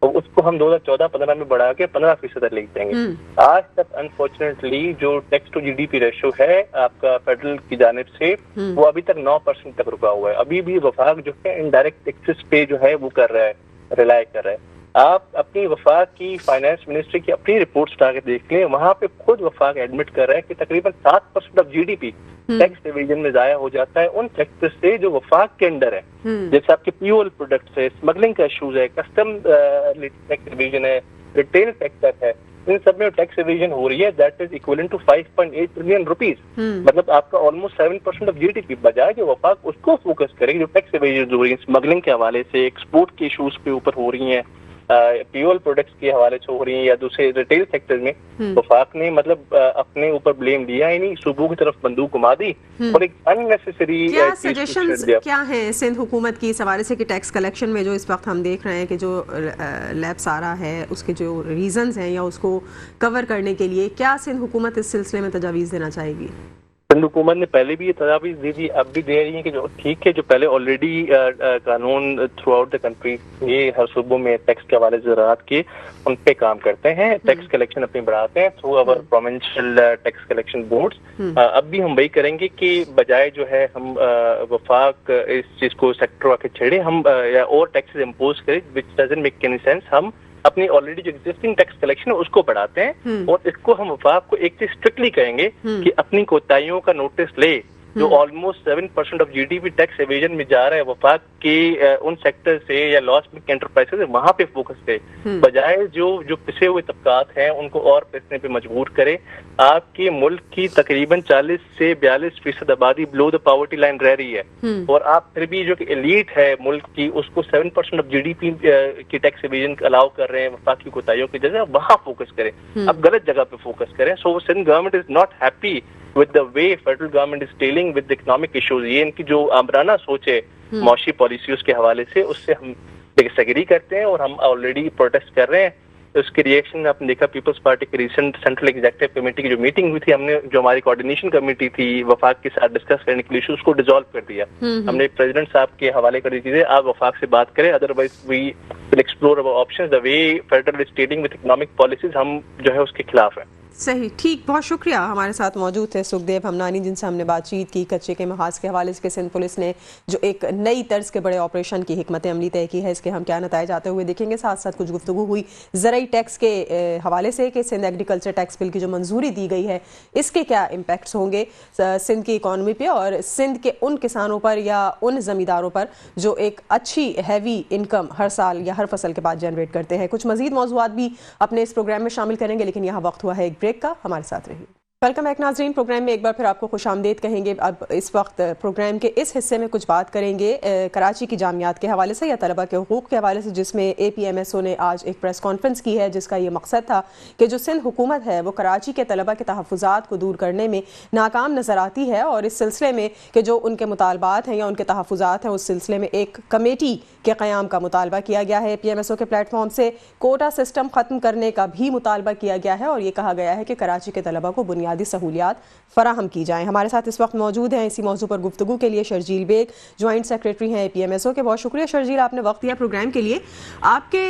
तो उसको हम 2014-15 में बढ़ा के 15% ले जाएंगे। आज तक अनफॉर्चुनेटली जो टैक्स टू जीडीपी रेशियो है आपका फेडरल की जानिब से वो अभी तक 9% तक रुका हुआ है। अभी भी वफाक जो है इनडायरेक्ट टैक्सेस पे जो है वो कर रहा है, रिलाई कर रहा है। आप अपनी वफाक की फाइनेंस मिनिस्ट्री की अपनी रिपोर्ट्स उठा के देख लें, वहां पे खुद वफाक एडमिट कर रहा है कि तकरीबन 7% ऑफ जीडीपी टैक्स डिवीजन में जाया हो जाता है उन सेक्टर से जो वफाक के अंडर है। जैसे आपके फ्यूल प्रोडक्ट्स है, स्मगलिंग का इशूज है, कस्टम टैक्स डिवीजन है, रिटेल सेक्टर है, इन सब में टैक्स एविजन हो रही है। That is equivalent to 5.8 trillion rupees. मतलब आपका ऑलमोस्ट 7% ऑफ जीडीपी बजाय जो वफाक उसको फोकस करेगी जो टैक्स एविजन हो रही है स्मगलिंग के हवाले से, एक्सपोर्ट के इशूज के ऊपर हो रही है, फ्यूल प्रोडक्ट्स के हवाले से हो रही है या दूसरे रिटेल सेक्टर में, वफाक ने मतलब अपने ऊपर ब्लेम लिया ही नहीं, सूबों की तरफ बंदूक घुमा दी और एक अननेसेसरी क्या सजेशंस क्या है सिंध हुकूमत की इस हवाले से कि टैक्स कलेक्शन में जो इस वक्त हम देख रहे हैं कि जो लैप्स आ रहा है उसके जो रीजंस हैं या उसको कवर करने के लिए क्या सिंध हुकूमत इस सिलसिले में तजावीज़ देना चाहेगी? सिंध हुकूमत ने पहले भी ये तजावीज़ दी थी, अब भी दे रही है कि जो ठीक है जो पहले ऑलरेडी कानून थ्रू आउट द कंट्री ये हर सूबों में टैक्स के हवाले से ज़राअत के उन पे काम करते हैं, टैक्स कलेक्शन अपनी बढ़ाते हैं through our provincial tax collection boards. अब भी हम वही करेंगे कि बजाय जो है हम वफाक इस चीज को सेक्टर आके छेड़े हम या और टैक्सेस इम्पोज करें विच डजंट मेक एनी सेंस, हम अपनी ऑलरेडी जो एग्जिस्टिंग टैक्स कलेक्शन है उसको बढ़ाते हैं और इसको हम वफाक को एक चीज स्ट्रिक्टली कहेंगे कि अपनी कोताहियों का नोटिस ले। जो almost 7% of GDP tax Avision में जा रहा है वफाक के उन सेक्टर से या लॉस मेकिंग एंटरप्राइजेस वहां पे फोकस करे, बजाय जो पिसे हुए तबकात हैं उनको और पिसने पे मजबूर करे। आपके मुल्क की तकरीबन 40 से 42% आबादी बिलो द पॉवर्टी लाइन रह रही है और आप फिर भी जो कि एलीट है मुल्क की उसको 7% ऑफ जीडीपी की टैक्स एविजन अलाउ कर रहे हैं वफाक की कोताहियों की जगह वहां फोकस करें, अब गलत जगह पे फोकस करें। So Sindh government is not happy with the way federal government is dealing with the economic issues। ये इनकी जो आमराना सोच है मौशी पॉलिसीज के हवाले से उससे हम डिसएग्री करते हैं और हम ऑलरेडी प्रोटेस्ट कर रहे हैं। तो उसके रिएक्शन में आपने देखा पीपल्स पार्टी की रिसेंट सेंट्रल एग्जीक्यूटिव कमेटी की जो मीटिंग हुई थी, हमने जो हमारी कोऑर्डिनेशन कमेटी थी वफाक के साथ डिस्कस करने के लिए इशूज को डिसॉल्व कर दिया। हमने प्रेसिडेंट साहब के हवाले कर दी चीजें, आप वफाक से बात करें, otherwise we will explore our options. The way federal is dealing with economic policies हम जो है उसके खिलाफ है। सही, ठीक, बहुत शुक्रिया। हमारे साथ मौजूद थे सुखदेव हमनानी जिनसे हमने बातचीत की कच्चे के महाज के हवाले से सिंध पुलिस ने जो एक नई तर्ज के बड़े ऑपरेशन की हिकमत अमली तय की है, इसके हम क्या नताइज आते हुए देखेंगे। साथ साथ कुछ गुफ्तगू हुई ज़राई टैक्स के हवाले से कि सिंध एग्रीकल्चर टैक्स बिल की जो मंजूरी दी गई है इसके क्या इम्पैक्ट्स होंगे सिंध की इकॉनमी पे और सिंध के उन किसानों पर या उन ज़मींदारों पर जो एक अच्छी हैवी इनकम हर साल या हर फसल के बाद जनरेट करते हैं। कुछ मजीद मौज़ूआत भी अपने इस प्रोग्राम में शामिल करेंगे, लेकिन यहाँ वक्त हुआ है एक ब्रेक का। हमारे साथ रहिए। वेलकम बैक नाजरीन, प्रोग्राम में एक बार फिर आपको खुशामदीद कहेंगे। अब इस वक्त प्रोग्राम के इस हिस्से में कुछ बात करेंगे कराची की जामियात के हवाले से या तलबा के हुकूक के हवाले से, जिसमें APMSO ने आज एक प्रेस कॉन्फ्रेंस की है जिसका ये मकसद था कि जो सिंध हुकूमत है वो कराची के तलबा के तहफ़्फ़ुज़ात को दूर करने में नाकाम नज़र आती है और इस सिलसिले में कि जो उनके मुतालबात हैं या उनके तहफ़्फ़ुज़ात हैं उस सिलसिले में एक कमेटी के क़याम का मुतालबा किया गया है। APMSO के प्लेटफॉर्म से कोटा सिस्टम ख़त्म करने का भी मुतालबा किया गया है और ये कहा गया है कि कराची के तलबा को बुनियादी सहूलियात फराहम की जाएं। हमारे साथ इस वक्त मौजूद हैं इसी मौजू पर गुफ्तगू के लिए शर्जील बेग, ज्वाइंट सेक्रेटरी हैं APMSO के। बहुत शुक्रिया शर्जील, आपने वक्त दिया प्रोग्राम के लिए। आपके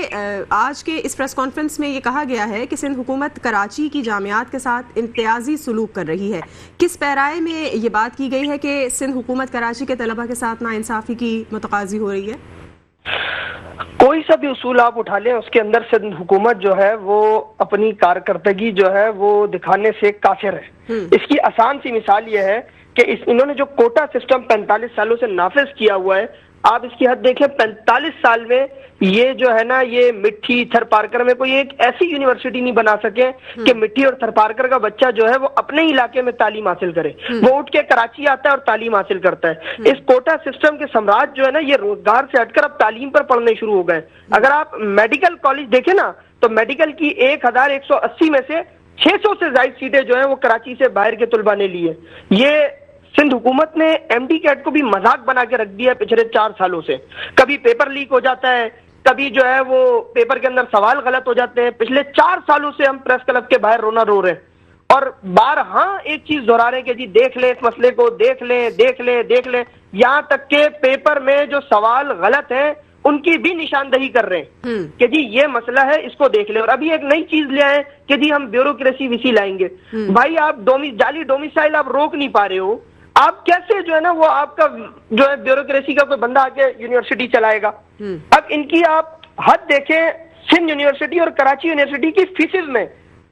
आज के इस प्रेस कॉन्फ्रेंस में ये कहा गया है कि सिंध हुकूमत कराची की जामियात के साथ इम्तियाजी सलूक कर रही है। किस पैराए में ये बात की गई है कि सिंध हुकूमत कराची के तलबा के साथ नाइंसाफ़ी की मुतकाज़ी हो रही है? कोई सा भी उसूल आप उठा लें उसके अंदर सिंध हुकूमत जो है वो अपनी कारकर्दगी जो है वो दिखाने से काफिर है। इसकी आसान सी मिसाल ये है कि इन्होंने जो कोटा सिस्टम 45 सालों से नाफिज किया हुआ है, आप इसकी हद देखें 45 साल में ये जो है ना ये मिट्टी थरपारकर में कोई एक ऐसी यूनिवर्सिटी नहीं बना सके कि मिट्टी और थरपारकर का बच्चा जो है वो अपने इलाके में तालीम हासिल करे, वो उठ के कराची आता है और तालीम हासिल करता है। इस कोटा सिस्टम के सम्राट जो है ना ये रोजगार से हटकर अब तालीम पर पढ़ने शुरू हो गए। अगर आप मेडिकल कॉलेज देखें ना तो मेडिकल की 1180 में से 600 से ज्यादा सीटें जो है वो कराची से बाहर के तुलबा ने ली है। ये सिंध हुकूमत ने MD कैट को भी मजाक बना के रख दिया पिछले 4 सालों से। कभी पेपर लीक हो जाता है, कभी जो है वो पेपर के अंदर सवाल गलत हो जाते हैं। पिछले 4 सालों से हम प्रेस क्लब के बाहर रोना रो रहे हैं और बारहा एक चीज दोहरा रहे हैं कि जी देख ले इस मसले को, देख ले। यहाँ तक के पेपर में जो सवाल गलत है उनकी भी निशानदही कर रहे हैं कि जी ये मसला है, इसको देख ले। और अभी एक नई चीज ले आए कि जी हम ब्यूरोक्रेसी वीसी लाएंगे। भाई आप जाली डोमिसाइल आप रोक नहीं पा रहे हो, आप कैसे जो है ना वो आपका जो है ब्यूरोक्रेसी का कोई बंदा आके यूनिवर्सिटी चलाएगा। अब इनकी आप हद देखें, सिंध यूनिवर्सिटी और कराची यूनिवर्सिटी की फीसेस में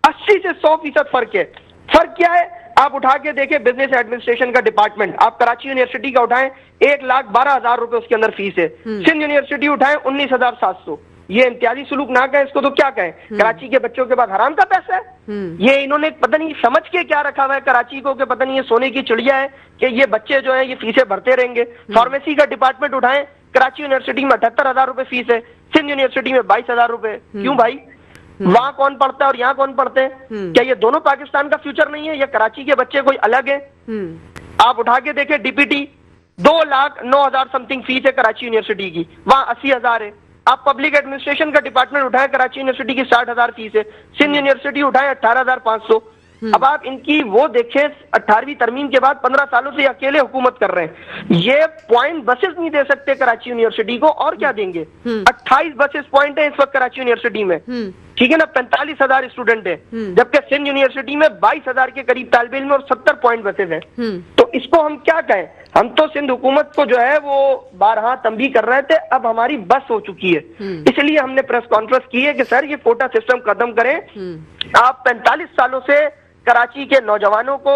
80 से 100% फर्क है। फर्क क्या है, आप उठा के देखें बिजनेस एडमिनिस्ट्रेशन का डिपार्टमेंट, आप कराची यूनिवर्सिटी का उठाएं 1,12,000 रुपए उसके अंदर फीस है। सिंध यूनिवर्सिटी उठाएं 19,700। ये इम्तियाजी सुलूक ना कहें, इसको तो क्या कहें, कराची के बच्चों के पास हराम का पैसा है। ये इन्होंने पता नहीं समझ के क्या रखा हुआ है कराची को, कि पता नहीं ये सोने की चिड़िया है कि ये बच्चे जो है ये फीसें भरते रहेंगे। फार्मेसी का डिपार्टमेंट उठाएं, कराची यूनिवर्सिटी में 78,000 रुपए फीस है, सिंध यूनिवर्सिटी में 22,000 रुपए। क्यों भाई, वहां कौन पढ़ता है और यहाँ कौन पढ़ते हैं? क्या ये दोनों पाकिस्तान का फ्यूचर नहीं है, या कराची के बच्चे कोई अलग है? आप उठा के देखें डीपीटी 2,09,000 समथिंग फीस है कराची यूनिवर्सिटी की, वहां 80,000 है। आप पब्लिक एडमिनिस्ट्रेशन का डिपार्टमेंट उठाएं, कराची यूनिवर्सिटी की 60,000 फीस है, सिंध यूनिवर्सिटी उठाएं 18,500। अब आप इनकी वो देखें, 18वीं तरमीम के बाद 15 सालों से अकेले हुकूमत कर रहे हैं। ये पॉइंट बसेस नहीं दे सकते कराची यूनिवर्सिटी को, और क्या देंगे? 28 बसेस पॉइंट है इस वक्त कराची यूनिवर्सिटी में, ठीक है ना, 45,000 स्टूडेंट है, जबकि सिंध यूनिवर्सिटी में 22,000 के करीब तालिब इल्म और 70 पॉइंट बसेस है। तो इसको हम क्या कहें? हम तो सिंध हुकूमत को जो है वो बारहा तंबीह कर रहे थे, अब हमारी बस हो चुकी है। इसलिए हमने प्रेस कॉन्फ्रेंस की है कि सर ये कोटा सिस्टम खत्म करें। आप 45 सालों से कराची के नौजवानों को,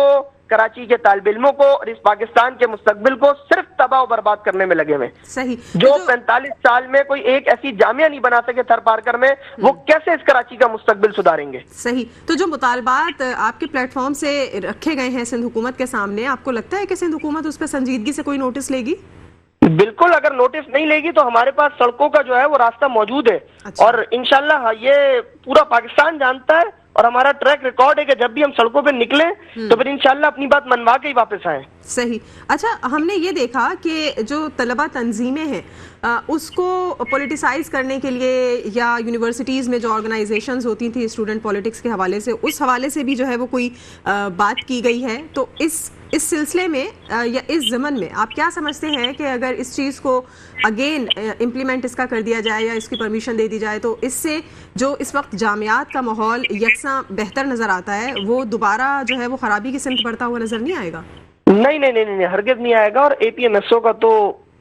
कराची के तालिब इल्मों को और इस पाकिस्तान के मुस्तकबिल को सिर्फ तबाह बर्बाद करने में लगे हुए। सही। जो 45 साल में कोई एक ऐसी जामिया नहीं बना सके थर पारकर में, वो कैसे इस कराची का मुस्तकबिल सुधारेंगे? सही। तो जो मुतालबात आपके प्लेटफॉर्म से रखे गए हैं सिंध हुकूमत के सामने, आपको लगता है कि सिंध हुकूमत उस पर संजीदगी से कोई नोटिस लेगी? बिल्कुल, अगर नोटिस नहीं लेगी तो हमारे पास सड़कों का जो है वो रास्ता मौजूद है। अच्छा। और इंशाल्लाह ये पूरा पाकिस्तान जानता है और हमारा ट्रैक रिकॉर्ड है कि जब भी हम सड़कों पे निकले तो फिर इंशाल्लाह अपनी बात मनवा के ही वापस आए। सही। अच्छा, हमने ये देखा कि जो तलबा तंजीमें हैं उसको पॉलिटिसाइज करने के लिए, या यूनिवर्सिटीज़ में जो ऑर्गेनाइजेशंस होती थी स्टूडेंट पॉलिटिक्स के हवाले से, उस हवाले से भी जो है वो कोई बात की गई है। तो इस सिलसिले में या इस ज़मन में आप क्या समझते हैं कि अगर इस चीज़ को अगेन इम्प्लीमेंट इसका कर दिया जाए या इसकी परमिशन दे दी जाए, तो इससे जो इस वक्त जामियात का माहौल यकसा बेहतर नज़र आता है, वो दोबारा जो है वो खराबी की सिमत बढ़ता हुआ नजर नहीं आएगा? नहीं नहीं नहीं नहीं, हरगिज़ नहीं आएगा। और APMSO का तो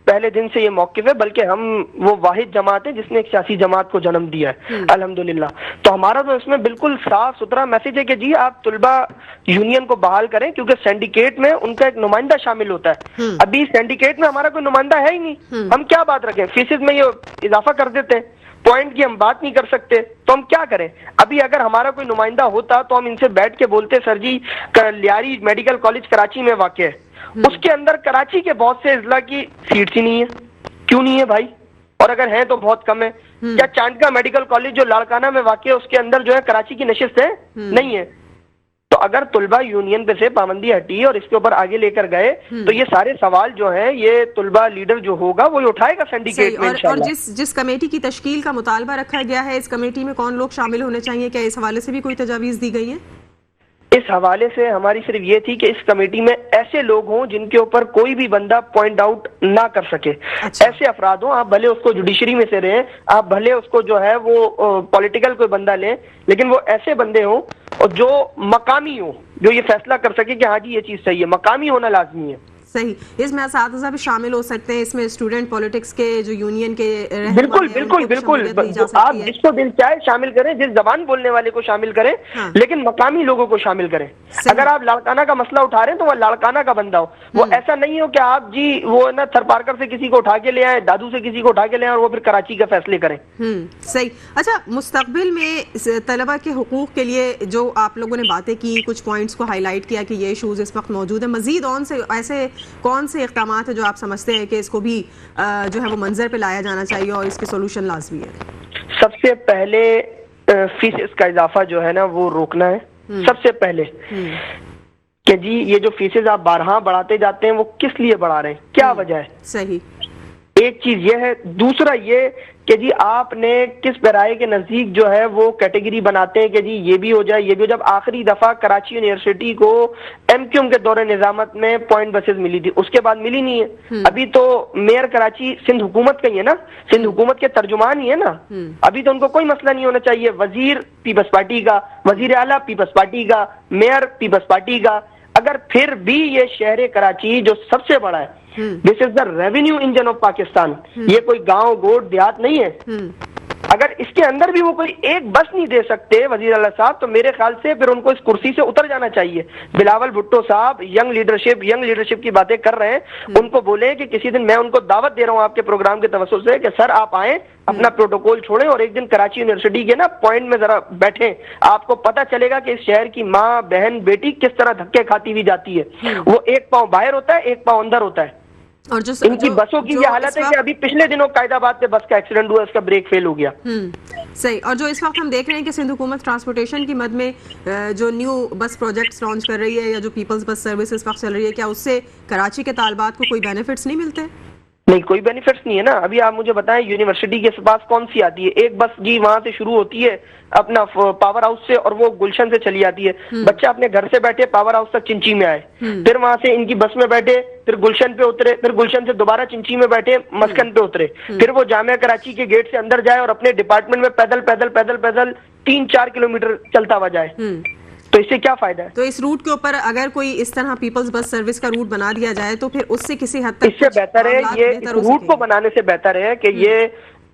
पहले दिन से ये मौक़िफ़ है, बल्कि हम वो वाहिद जमात है जिसने एक सियासी जमात को जन्म दिया है अल्हम्दुलिल्लाह। तो हमारा तो इसमें बिल्कुल साफ सुथरा मैसेज है कि जी आप तुलबा यूनियन को बहाल करें, क्योंकि सिंडिकेट में उनका एक नुमाइंदा शामिल होता है। अभी सिंडिकेट में हमारा कोई नुमाइंदा है ही नहीं, हम क्या बात रखें? फीसेज में ये इजाफा कर देते हैं, पॉइंट की हम बात नहीं कर सकते, तो हम क्या करें? अभी अगर हमारा कोई नुमाइंदा होता तो हम इनसे बैठ के बोलते, सर जी लियारी मेडिकल कॉलेज कराची में वाक़ है, उसके अंदर कराची के बहुत से अजला की सीट्स ही नहीं है। क्यों नहीं है भाई? और अगर है तो बहुत कम है। क्या चांदका मेडिकल कॉलेज जो लाड़काना में वाक़ है उसके अंदर जो है कराची की नशिस्त है? नहीं है। तो अगर तुलबा यूनियन पे से पाबंदी हटी और इसके ऊपर आगे लेकर गए तो ये सारे सवाल जो है ये तुलबा लीडर जो होगा वो उठाएगा सिंडिकेट में इंशाल्लाह। और जिस कमेटी की तश्कील का मुतालबा रखा गया है, इस कमेटी में कौन लोग शामिल होने चाहिए? क्या इस हवाले से भी कोई तजावीज दी गई है? इस हवाले से हमारी सिर्फ ये थी कि इस कमेटी में ऐसे लोग हों जिनके ऊपर कोई भी बंदा पॉइंट आउट ना कर सके। अच्छा। ऐसे अफराद हों, आप भले उसको जुडिशरी में से रहें, आप भले उसको जो है वो पॉलिटिकल कोई बंदा लें, लेकिन वो ऐसे बंदे हों और जो मकामी हो, जो ये फैसला कर सके कि हाँ जी ये चीज सही है। मकामी होना लाजमी है। सही। इसमें असातिज़ा भी शामिल हो सकते हैं, इसमें स्टूडेंट पॉलिटिक्स के जो यूनियन के बिल्कुल बिल्कुल बिल्कुल आप जिसको दिल चाहे शामिल करें, जिस जबान बोलने वाले को शामिल करें। हाँ। लेकिन मकामी लोगों को शामिल करें। अगर आप लाड़काना का मसला उठा रहे हैं तो वह लाड़काना का बंदा हो, वो ऐसा नहीं हो कि आप जी वो ना थरपारकर से किसी को उठा के ले आए, दादू से किसी को उठा के ले आए और वो फिर कराची का फैसले करें। सही। अच्छा, मुस्तकबिल में तलबा के हुकूक के लिए जो आप लोगों ने बातें की, कुछ पॉइंट्स को हाईलाइट किया कि ये इशूज इस वक्त मौजूद है, मजीद ऑन से ऐसे कौन से इक़दाम है जो आप समझते हैं कि इसको भी जो है वो मंजर पे लाया जाना चाहिए और इसके सोल्यूशन लाजमी है? सबसे पहले फीसेस का इजाफा जो है ना वो रोकना है सबसे पहले। कि जी ये जो फीसेस आप बारहा बढ़ाते जाते हैं वो किस लिए बढ़ा रहे हैं, क्या वजह है? सही। एक चीज ये है। दूसरा ये कि जी आपने किस पैराए के नजदीक जो है वो कैटेगरी बनाते हैं कि जी ये भी हो जाए ये भी हो। जब आखिरी दफा कराची यूनिवर्सिटी को एमक्यूएम के दौरे निजामत में पॉइंट बसेस मिली थी, उसके बाद मिली नहीं है। अभी तो मेयर कराची सिंध हुकूमत का ही है ना, सिंध हुकूमत के तर्जुमान ही है ना। अभी तो उनको कोई मसला नहीं होना चाहिए। वजीर पीपल्स पार्टी का, वजीर आला पीपल्स पार्टी का, मेयर पीपल्स पार्टी का। अगर फिर भी ये शहर कराची जो सबसे बड़ा है, this is the revenue engine of Pakistan, ये कोई गांव गोट देहात नहीं है। अगर इसके अंदर भी वो कोई एक बस नहीं दे सकते वजीर आला साहब, तो मेरे ख्याल से फिर उनको इस कुर्सी से उतर जाना चाहिए। बिलावल भुट्टो साहब यंग लीडरशिप की बातें कर रहे हैं, उनको बोले कि किसी दिन मैं उनको दावत दे रहा हूं आपके प्रोग्राम के तवज्जुह से कि सर आप आए, अपना प्रोटोकॉल छोड़ें और एक दिन कराची यूनिवर्सिटी के ना पॉइंट में जरा बैठें। आपको पता चलेगा कि इस शहर की माँ बहन बेटी किस तरह धक्के खाती हुई जाती है। वो एक पांव बाहर होता है, एक पांव अंदर होता है। और इनकी बसों की ये हालत है कि अभी पिछले दिनों कायदाबाद पे बस का एक्सीडेंट हुआ, उसका ब्रेक फेल हो गया। सही। और जो इस वक्त हम देख रहे हैं कि सिंध हुकूमत ट्रांसपोर्टेशन की मद में जो न्यू बस प्रोजेक्ट्स लॉन्च कर रही है या जो पीपल्स बस सर्विस इस वक्त चल रही है, क्या उससे कराची के तालबात को कोई बेनिफिट्स नहीं मिलते? नहीं, कोई बेनिफिट्स नहीं है ना। अभी आप मुझे बताएं यूनिवर्सिटी के पास कौन सी आती है? एक बस जी वहां से शुरू होती है अपना पावर हाउस से और वो गुलशन से चली आती है। बच्चा अपने घर से बैठे पावर हाउस तक चिंची में आए, फिर वहां से इनकी बस में बैठे, फिर गुलशन पे उतरे, फिर गुलशन से दोबारा चिंची में बैठे, मस्कन पे उतरे, फिर वो जामिया कराची के गेट से अंदर जाए और अपने डिपार्टमेंट में पैदल पैदल पैदल पैदल 3-4 किलोमीटर चलता हुआ जाए। तो इससे क्या फायदा है? तो इस रूट के ऊपर अगर कोई इस तरह पीपल्स बस सर्विस का रूट बना दिया जाए तो फिर उससे किसी हद तक इससे बेहतर है, ये इस रूट को बनाने से बेहतर है कि ये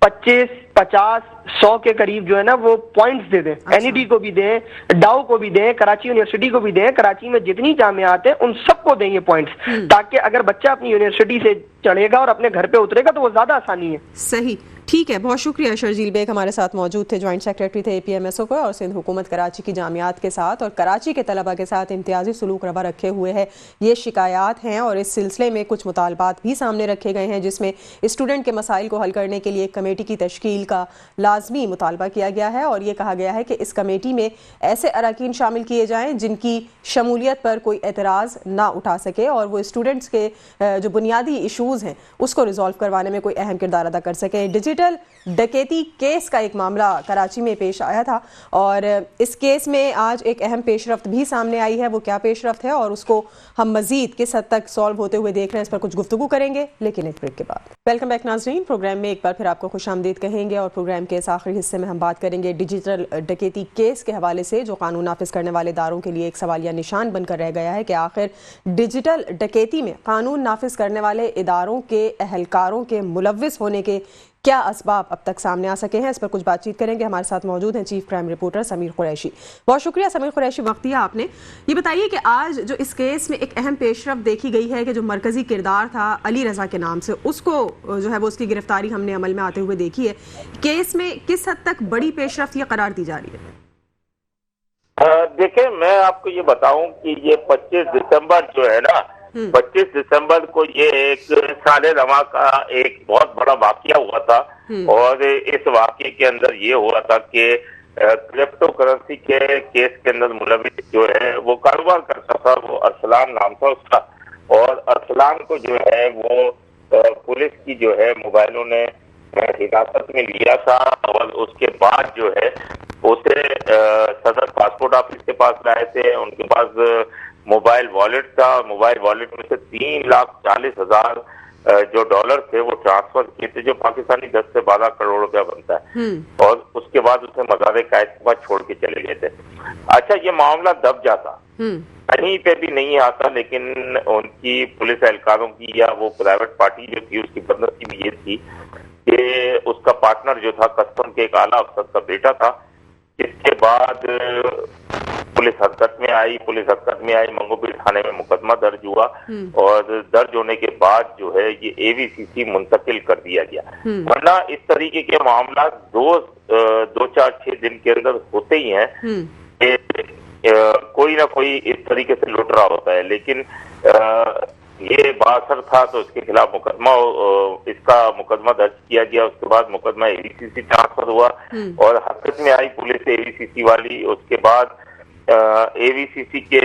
25, 50, 100 के करीब जो है ना वो पॉइंट्स दे दें। एनईडी को भी दें, डाउ को भी दें, कराची यूनिवर्सिटी को भी दें। कराची में जितनी जामियात हैं उन सबको दें ये पॉइंट्स, ताकि अगर बच्चा अपनी यूनिवर्सिटी से चढ़ेगा और अपने घर पे उतरेगा तो वो ज्यादा आसानी है। सही, ठीक है, बहुत शुक्रिया। शर्जील बेग हमारे साथ मौजूद थे, ज्वाइंट सेक्रेटरी थे एपीएमएसओ को, और सिंध हुकूमत कराची की जामियात के साथ और कराची के तलबा के साथ इम्तियाजी सलूक रवा रखे हुए है। ये शिकायत हैं और इस सिलसिले में कुछ मुतालबात भी सामने रखे गए हैं, जिसमें स्टूडेंट के मसाइल को हल करने के लिए एक कमेटी की तश्कील का लाजमी मुतालबा किया गया है। और ये कहा गया है कि इस कमेटी में ऐसे अरकान शामिल किए जाएँ जिनकी शमूलियत पर कोई एतराज़ ना उठा सके और वो स्टूडेंट्स के जो बुनियादी इशूज़ हैं उसको रिजॉल्व करवाने में कोई अहम किरदार अदा कर सके। डिजिटल डकैती केस का एक मामला कराची में पेश आया था और इस केस में आज एक अहम पेशरफ्त भी सामने आई है। वो क्या पेशरफ्त है और उसको हम मजीद किस हद तक सॉल्व होते हुए देख रहे हैं, इस पर कुछ गुफ्तगू करेंगे, लेकिन एक ब्रेक के बाद। वेलकम बैक नाज़रीन, प्रोग्राम में एक बार फिर आपको खुशामदीद कहेंगे और प्रोग्राम के इस आखिरी हिस्से में हम बात करेंगे डिजिटल डकैती केस के हवाले से, जो कानून नाफिज करने वाले इदारों के लिए एक सवालिया निशान बनकर रह गया है कि आखिर डिजिटल डकैती में कानून नाफिज करने वाले इदारों के अहलकारों के मुलव्विस होने के क्या असबाब अब तक सामने आ सके हैं। इस पर कुछ बातचीत करेंगे। हमारे साथ मौजूद हैं chief crime reporter Sameer Qureshi. बहुत शुक्रिया समीर कुरैशी, वक्त दिया आपने। ये बताइए कि आज जो इस केस में एक अहम पेशरफ्त देखी गई है कि जो मरकजी किरदार था अली रजा के नाम से, उसको जो है वो उसकी गिरफ्तारी हमने अमल में आते हुए देखी है। केस में किस हद तक बड़ी पेशरफ्त ये करार दी जा रही है? देखिए, मैं आपको ये बताऊं कि ये 25 दिसंबर जो है ना, 25 दिसंबर को ये एक साले रमा का एक बहुत बड़ा वाकया हुआ था और इस वाकये के अंदर ये हुआ था कि क्रिप्टो करेंसी के केस के अंदर मुलविस जो है वो कारोबार करता था, वो अरसलान नाम था उसका, और अरसलान को जो है वो पुलिस की जो है मोबाइलों ने हिरासत में लिया था और उसके बाद जो है उसे सदर पासपोर्ट ऑफिस के पास लाए थे। उनके पास मोबाइल वॉलेट था, मोबाइल वॉलेट में से 3,40,000 जो डॉलर थे वो ट्रांसफर किए थे, जो पाकिस्तानी 10 से 12 करोड़ रुपया बनता है। और उसके बाद उसे मज़ार कायद के बाद छोड़ के चले गए थे। अच्छा, ये मामला दब जाता, कहीं पे भी नहीं आता, लेकिन उनकी पुलिस एहलकारों की या वो प्राइवेट पार्टी जो थी उसकी बदनसीबी ये थी कि उसका पार्टनर जो था कस्टम के एक आला अफसर का बेटा था। इसके बाद पुलिस हरकत में आई, मंगोपीर थाने में मुकदमा दर्ज हुआ और दर्ज होने के बाद जो है ये एवीसीसी मुंतकिल कर दिया गया। वरना इस तरीके के मामला 2-4-6 दिन के अंदर होते ही हैं कि कोई ना कोई इस तरीके से लुट रहा होता है। लेकिन ये बासर था तो इसके खिलाफ इसका मुकदमा दर्ज किया गया। उसके बाद मुकदमा एवीसीसी ट्रांसफर हुआ और हरकत में आई पुलिस एवीसीसी वाली। उसके बाद एवीसीसी के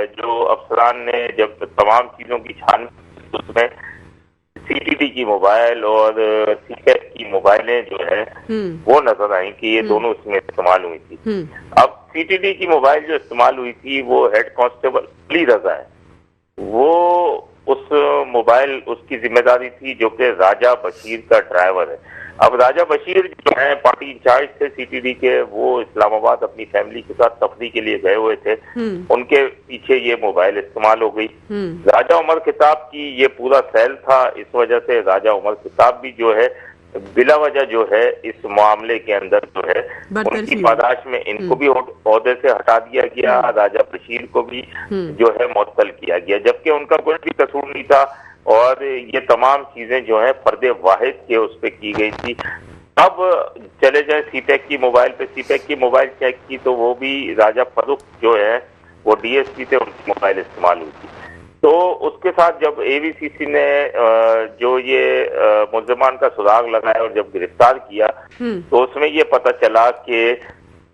जो अफसरान ने जब तमाम चीजों की छानबीन उसमें सीटीडी की मोबाइल और सीटेक की मोबाइलें जो है वो नजर आई कि ये दोनों इसमें इस्तेमाल हुई थी। अब सीटीडी की मोबाइल जो इस्तेमाल हुई थी वो हेड कांस्टेबल अली रजा है, वो उस मोबाइल उसकी जिम्मेदारी थी जो कि राजा बशीर का ड्राइवर है। अब राजा बशीर जो है पार्टी इंचार्ज थे सीटीडी के, वो इस्लामाबाद अपनी फैमिली के साथ तफरी के लिए गए हुए थे, उनके पीछे ये मोबाइल इस्तेमाल हो गई। राजा उमर खिताब की ये पूरा सेल था, इस वजह से राजा उमर खिताब भी जो है बिला वजह जो है इस मामले के अंदर जो है उनकी पादाश में इनको भी ओहदे से हटा दिया गया, राजा बशीर को भी जो है मुअत्तल किया गया, जबकि उनका कोई भी कसूर नहीं था और ये तमाम चीजें जो है फर्दे वाहिद के उस पर की गई थी। अब चले जाए सीटेक की मोबाइल पे, सीटेक की मोबाइल चेक की तो वो भी राजा फरूख जो है वो डीएसपी थे, उनकी मोबाइल इस्तेमाल हुई थी। तो उसके साथ जब एवीसीसी ने जो ये मुल्जिमान का सुराग लगाया और जब गिरफ्तार किया तो उसमें ये पता चला कि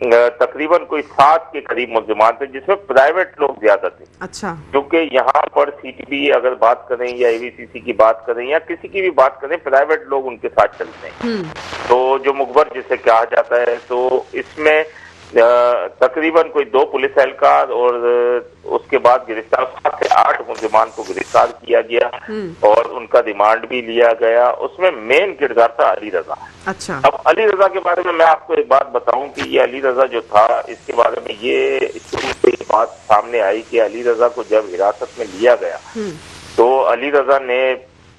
तकरीबन कोई 7 के करीब मुल्जिमान थे, जिसमें प्राइवेट लोग ज्यादा थे। अच्छा। क्योंकि यहाँ पर सीटीबी अगर बात करें या एवीसीसी की बात करें या किसी की भी बात करें, प्राइवेट लोग उनके साथ चलते हैं। तो जो मुखबर जिसे कहा जाता है, तो इसमें तकरीबन कोई 2 पुलिस एहलकार और उसके बाद गिरफ्तार 7 से 8 मुल्जिमान को गिरफ्तार किया गया और उनका रिमांड भी लिया गया। उसमें मेन किरदार था अली रजा। अच्छा। अब अली रजा के बारे में मैं आपको एक बात बताऊं कि ये अली रजा जो था, इसके बारे में ये शुरू से एक बात सामने आई कि अली रजा को जब हिरासत में लिया गया तो अली रजा ने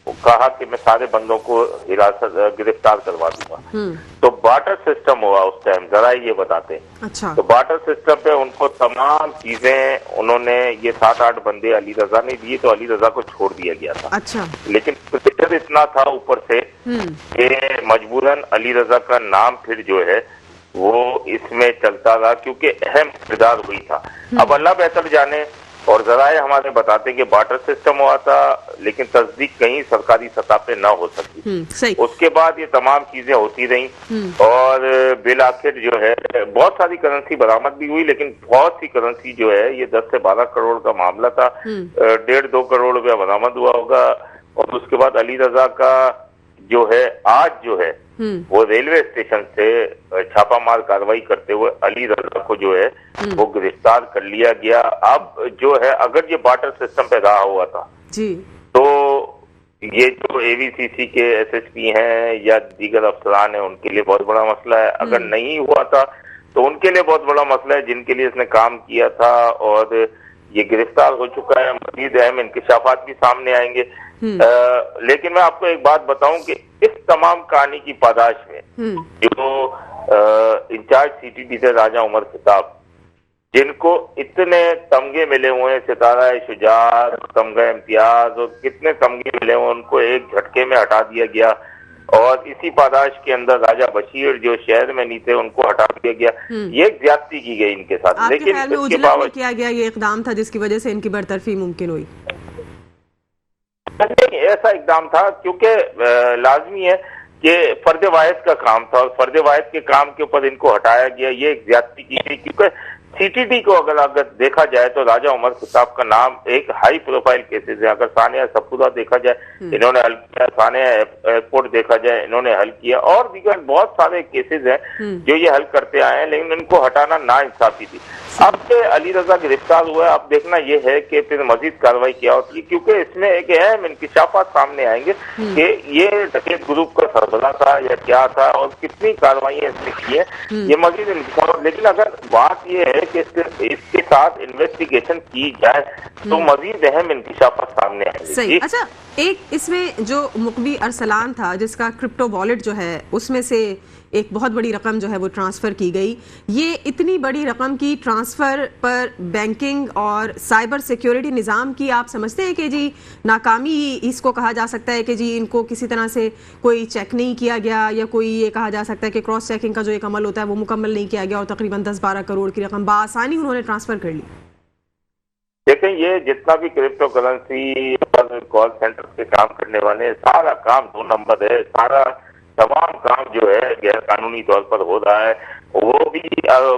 कहा कि मैं सारे बंदों को गिरफ्तार करवा दूंगा। तो बार्टर सिस्टम हुआ उस टाइम, जरा ये बताते हैं। अच्छा। तो बार्टर सिस्टम पे उनको तमाम चीजें उन्होंने ये 7-8 बंदे अली रजा ने दिए, तो अली रजा को छोड़ दिया गया था। अच्छा। लेकिन प्रेशर इतना था ऊपर से कि मजबूरन अली रजा का नाम फिर जो है वो इसमें चलता रहा, क्योंकि अहम किरदार हुई था। अब अल्लाह बेहतर जाने, और जराए हमारे बताते हैं कि बार्टर सिस्टम हुआ था, लेकिन तस्दीक कहीं सरकारी सतह पे ना हो सकी। उसके बाद ये तमाम चीजें होती रहीं और बिल आखिर जो है बहुत सारी करेंसी बरामद भी हुई, लेकिन बहुत सी करेंसी जो है ये 10 से 12 करोड़ का मामला था, 1.5-2 करोड़ रुपया बरामद हुआ होगा। और उसके बाद अली रजा का जो है आज जो है वो रेलवे स्टेशन से छापामार कार्रवाई करते हुए अली रजा को जो है वो गिरफ्तार कर लिया गया। अब जो है अगर ये बार्टर सिस्टम पे रहा हुआ था जी, तो ये जो एवीसीसी के एसएसपी हैं या दीगर अफसरान हैं उनके लिए बहुत बड़ा मसला है। अगर नहीं हुआ था तो उनके लिए बहुत बड़ा मसला है जिनके लिए इसने काम किया था, और ये गिरफ्तार हो चुका है। मजीद अहम इंकशाफात भी सामने आएंगे। लेकिन मैं आपको एक बात बताऊं कि इस तमाम कहानी की पादाश में जो इंचार्ज सीटीडी थे राजा उमर खिताब, जिनको इतने तमगे मिले हुए हैं, सितारा शुजात, तमगा इम्तियाज और कितने तमगे मिले हुए, उनको एक झटके में हटा दिया गया। और इसी पादाश के अंदर राजा बशीर जो शहर में नहीं थे उनको हटा दिया गया। ये एक ज्यादती की गई इनके साथ। लेकिन इसके बावजूद किया गया ये इकदाम था जिसकी वजह से इनकी बरतरफी मुमकिन हुई। ऐसा इकदाम था क्योंकि लाजमी है कि फर्द वाहिद का काम था, और फर्द वाहिद के काम के ऊपर इनको हटाया गया। ये एक ज्यादती की गई, क्योंकि सीटीडी को अगर देखा जाए तो राजा उमर खिताब का नाम एक हाई प्रोफाइल केसेस है। अगर सानिया सपूरा देखा जाए, इन्होंने हल किया, सानिया एयरपोर्ट देखा जाए, इन्होंने हल किया, और दीगर बहुत सारे केसेस हैं जो ये हल करते आए हैं, लेकिन इनको हटाना नाइंसाफी थी। अब से अली रजा गिरफ्तार हुआ है, अब देखना यह है कि फिर मजीद कार्रवाई क्या होती है, क्योंकि इसमें एक अहम इंकशाफात सामने आएंगे कि ये डकैत ग्रुप का सरबराह था या क्या था और कितनी कार्रवाइयां इसने की है, ये मजीद इंकशाफात। लेकिन अगर बात यह है कि इसके साथ इन्वेस्टिगेशन की जाए तो मजीद अहम इंकशाफात सामने आएंगे। सही। अच्छा, एक इसमें जो मुकबी अरसलान था जिसका क्रिप्टो वॉलेट जो है उसमें से एक बहुत बड़ी रकम जो है वो ट्रांसफ़र की गई। ये इतनी बड़ी रकम की ट्रांसफ़र पर बैंकिंग और साइबर सिक्योरिटी निज़ाम की आप समझते हैं कि जी नाकामी इसको कहा जा सकता है कि जी इनको किसी तरह से कोई चेक नहीं किया गया, या कोई ये कहा जा सकता है कि क्रॉस चेकिंग का जो एक अमल होता है वो मुकम्मल नहीं किया गया और तकरीबन 10-12 करोड़ की रकम बासानी उन्होंने ट्रांसफ़र कर ली? देखें, ये जितना भी क्रिप्टो करेंसी और कॉल सेंटर पे काम करने वाले, सारा काम 2 नंबर है। सारा तमाम काम जो है गैर कानूनी तौर पर हो रहा है। वो भी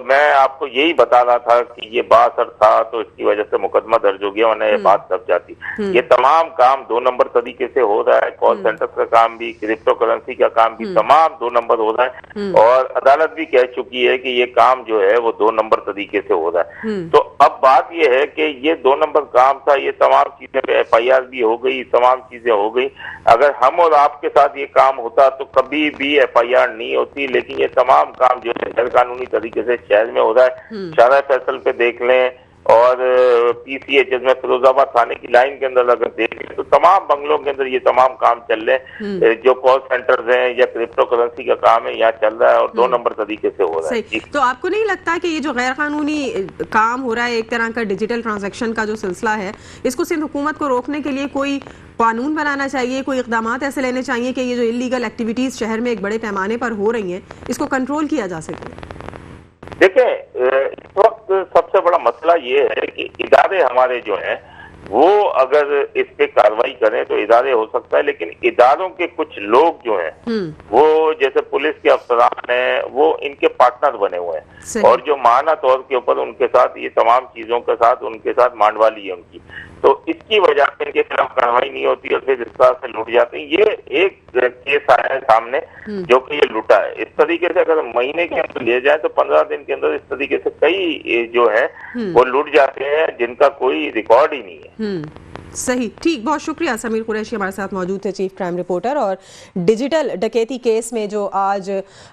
मैं आपको यही बता रहा था कि ये बासर था तो इसकी वजह से मुकदमा दर्ज हो गया, वरना ये बात दब जाती। ये तमाम काम 2 नंबर तरीके से हो रहा है, कॉल सेंटर का काम भी, क्रिप्टो करेंसी का काम भी, तमाम 2 नंबर हो रहा है। और अदालत भी कह चुकी है कि ये काम जो है वो 2 नंबर तरीके से हो रहा है। तो अब बात ये है कि ये 2 नंबर काम था, ये तमाम चीजें पे FIR भी हो गई, तमाम चीजें हो गई। अगर हम और आपके साथ ये काम होता तो कभी भी FIR नहीं होती, लेकिन ये तमाम काम जो है गैर कानूनी तरीके से शहर में हो रहा है। शारा फैसल पे देख लें और PCHS में फिरोजाबाद थाने की लाइन के अंदर अगर देखें तो तमाम बंगलों के अंदर ये तमाम काम चल रहे हैं। जो कॉल सेंटर्स हैं या क्रिप्टो करेंसी का काम है यहाँ चल रहा है और 2 नंबर तरीके से हो रहा है। तो आपको नहीं लगता कि ये जो गैर कानूनी काम हो रहा है, एक तरह का डिजिटल ट्रांजैक्शन का जो सिलसिला है, इसको सिंध हुकूमत को रोकने के लिए कोई कानून बनाना चाहिए, कोई इकदाम ऐसे लेने चाहिए कि ये जो इलीगल एक्टिविटीज शहर में एक बड़े पैमाने पर हो रही हैं इसको कंट्रोल किया जा सके? देखिए, इस वक्त सबसे बड़ा मसला ये है कि इदारे हमारे जो हैं वो अगर इस पे कार्रवाई करें तो इदारे हो सकता है, लेकिन इदारों के कुछ लोग जो हैं वो जैसे पुलिस के अफसरान हैं वो इनके पार्टनर बने हुए हैं और जो माना तौर के ऊपर उनके साथ ये तमाम चीजों के साथ उनके साथ मांडवाली है उनकी, तो इसकी वजह से इनके खिलाफ कार्रवाई नहीं होती और फिर इस तरह से लूट जाते हैं। ये एक केस आया है सामने जो कि ये लूटा है। इस तरीके से अगर महीने के अंदर ले जाए तो 15 दिन के अंदर इस तरीके से कई जो है वो लूट जाते हैं जिनका कोई रिकॉर्ड ही नहीं है। सही, ठीक, बहुत शुक्रिया। समीर कुरैशी हमारे साथ मौजूद थे, चीफ क्राइम रिपोर्टर। और डिजिटल डकैती केस में जो आज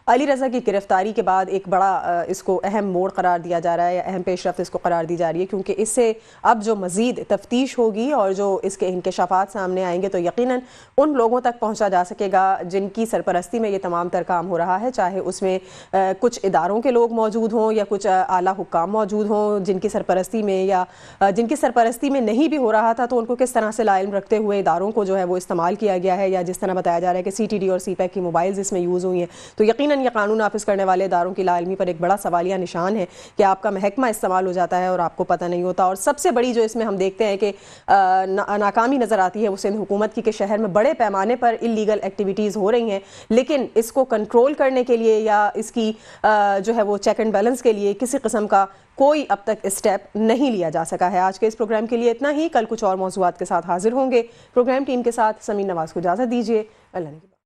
अली रज़ा की गिरफ्तारी के बाद एक बड़ा इसको अहम मोड़ करार दिया जा रहा है, अहम पेशरफ्त इसको करार दी जा रही है, क्योंकि इससे अब जो मज़ीद तफ्तीश होगी और जो इसके इंकशाफात सामने आएंगे तो यकीनन उन लोगों तक पहुँचा जा सकेगा जिनकी सरपरस्ती में ये तमाम तर काम हो रहा है, चाहे उसमें कुछ इदारों के लोग मौजूद हों या कुछ आला हुक्काम मौजूद हों जिनकी सरपरस्ती में या जिनकी सरपरस्ती में नहीं भी हो रहा था, तो को किस तरह से लाइल्म रखते हुए इदारों को जो है वो इस्तेमाल किया गया है, या जिस तरह बताया जा रहा है कि CTD और CPEC की मोबाइल्स इसमें यूज़ हुई हैं, तो यकीनन ये कानून नाफिज करने वाले इदारों की लाइल्मी पर एक बड़ा सवालिया निशान है कि आपका महकमा इस्तेमाल हो जाता है और आपको पता नहीं होता। और सबसे बड़ी जो इसमें हम देखते हैं कि नाकामी नज़र आती है वो सिंध हुकूमत की, कि शहर में बड़े पैमाने पर इलीगल एक्टिविटीज़ हो रही हैं, लेकिन इसको कंट्रोल करने के लिए या इसकी जो है वो चेक एंड बैलेंस के लिए किसी किस्म का कोई अब तक स्टेप नहीं लिया जा सका है। आज के इस प्रोग्राम के लिए इतना ही। कल कुछ और मौज़ूआत के साथ हाजिर होंगे। प्रोग्राम टीम के साथ समीन नवाज को इजाज़त दीजिए। अल्लाह ने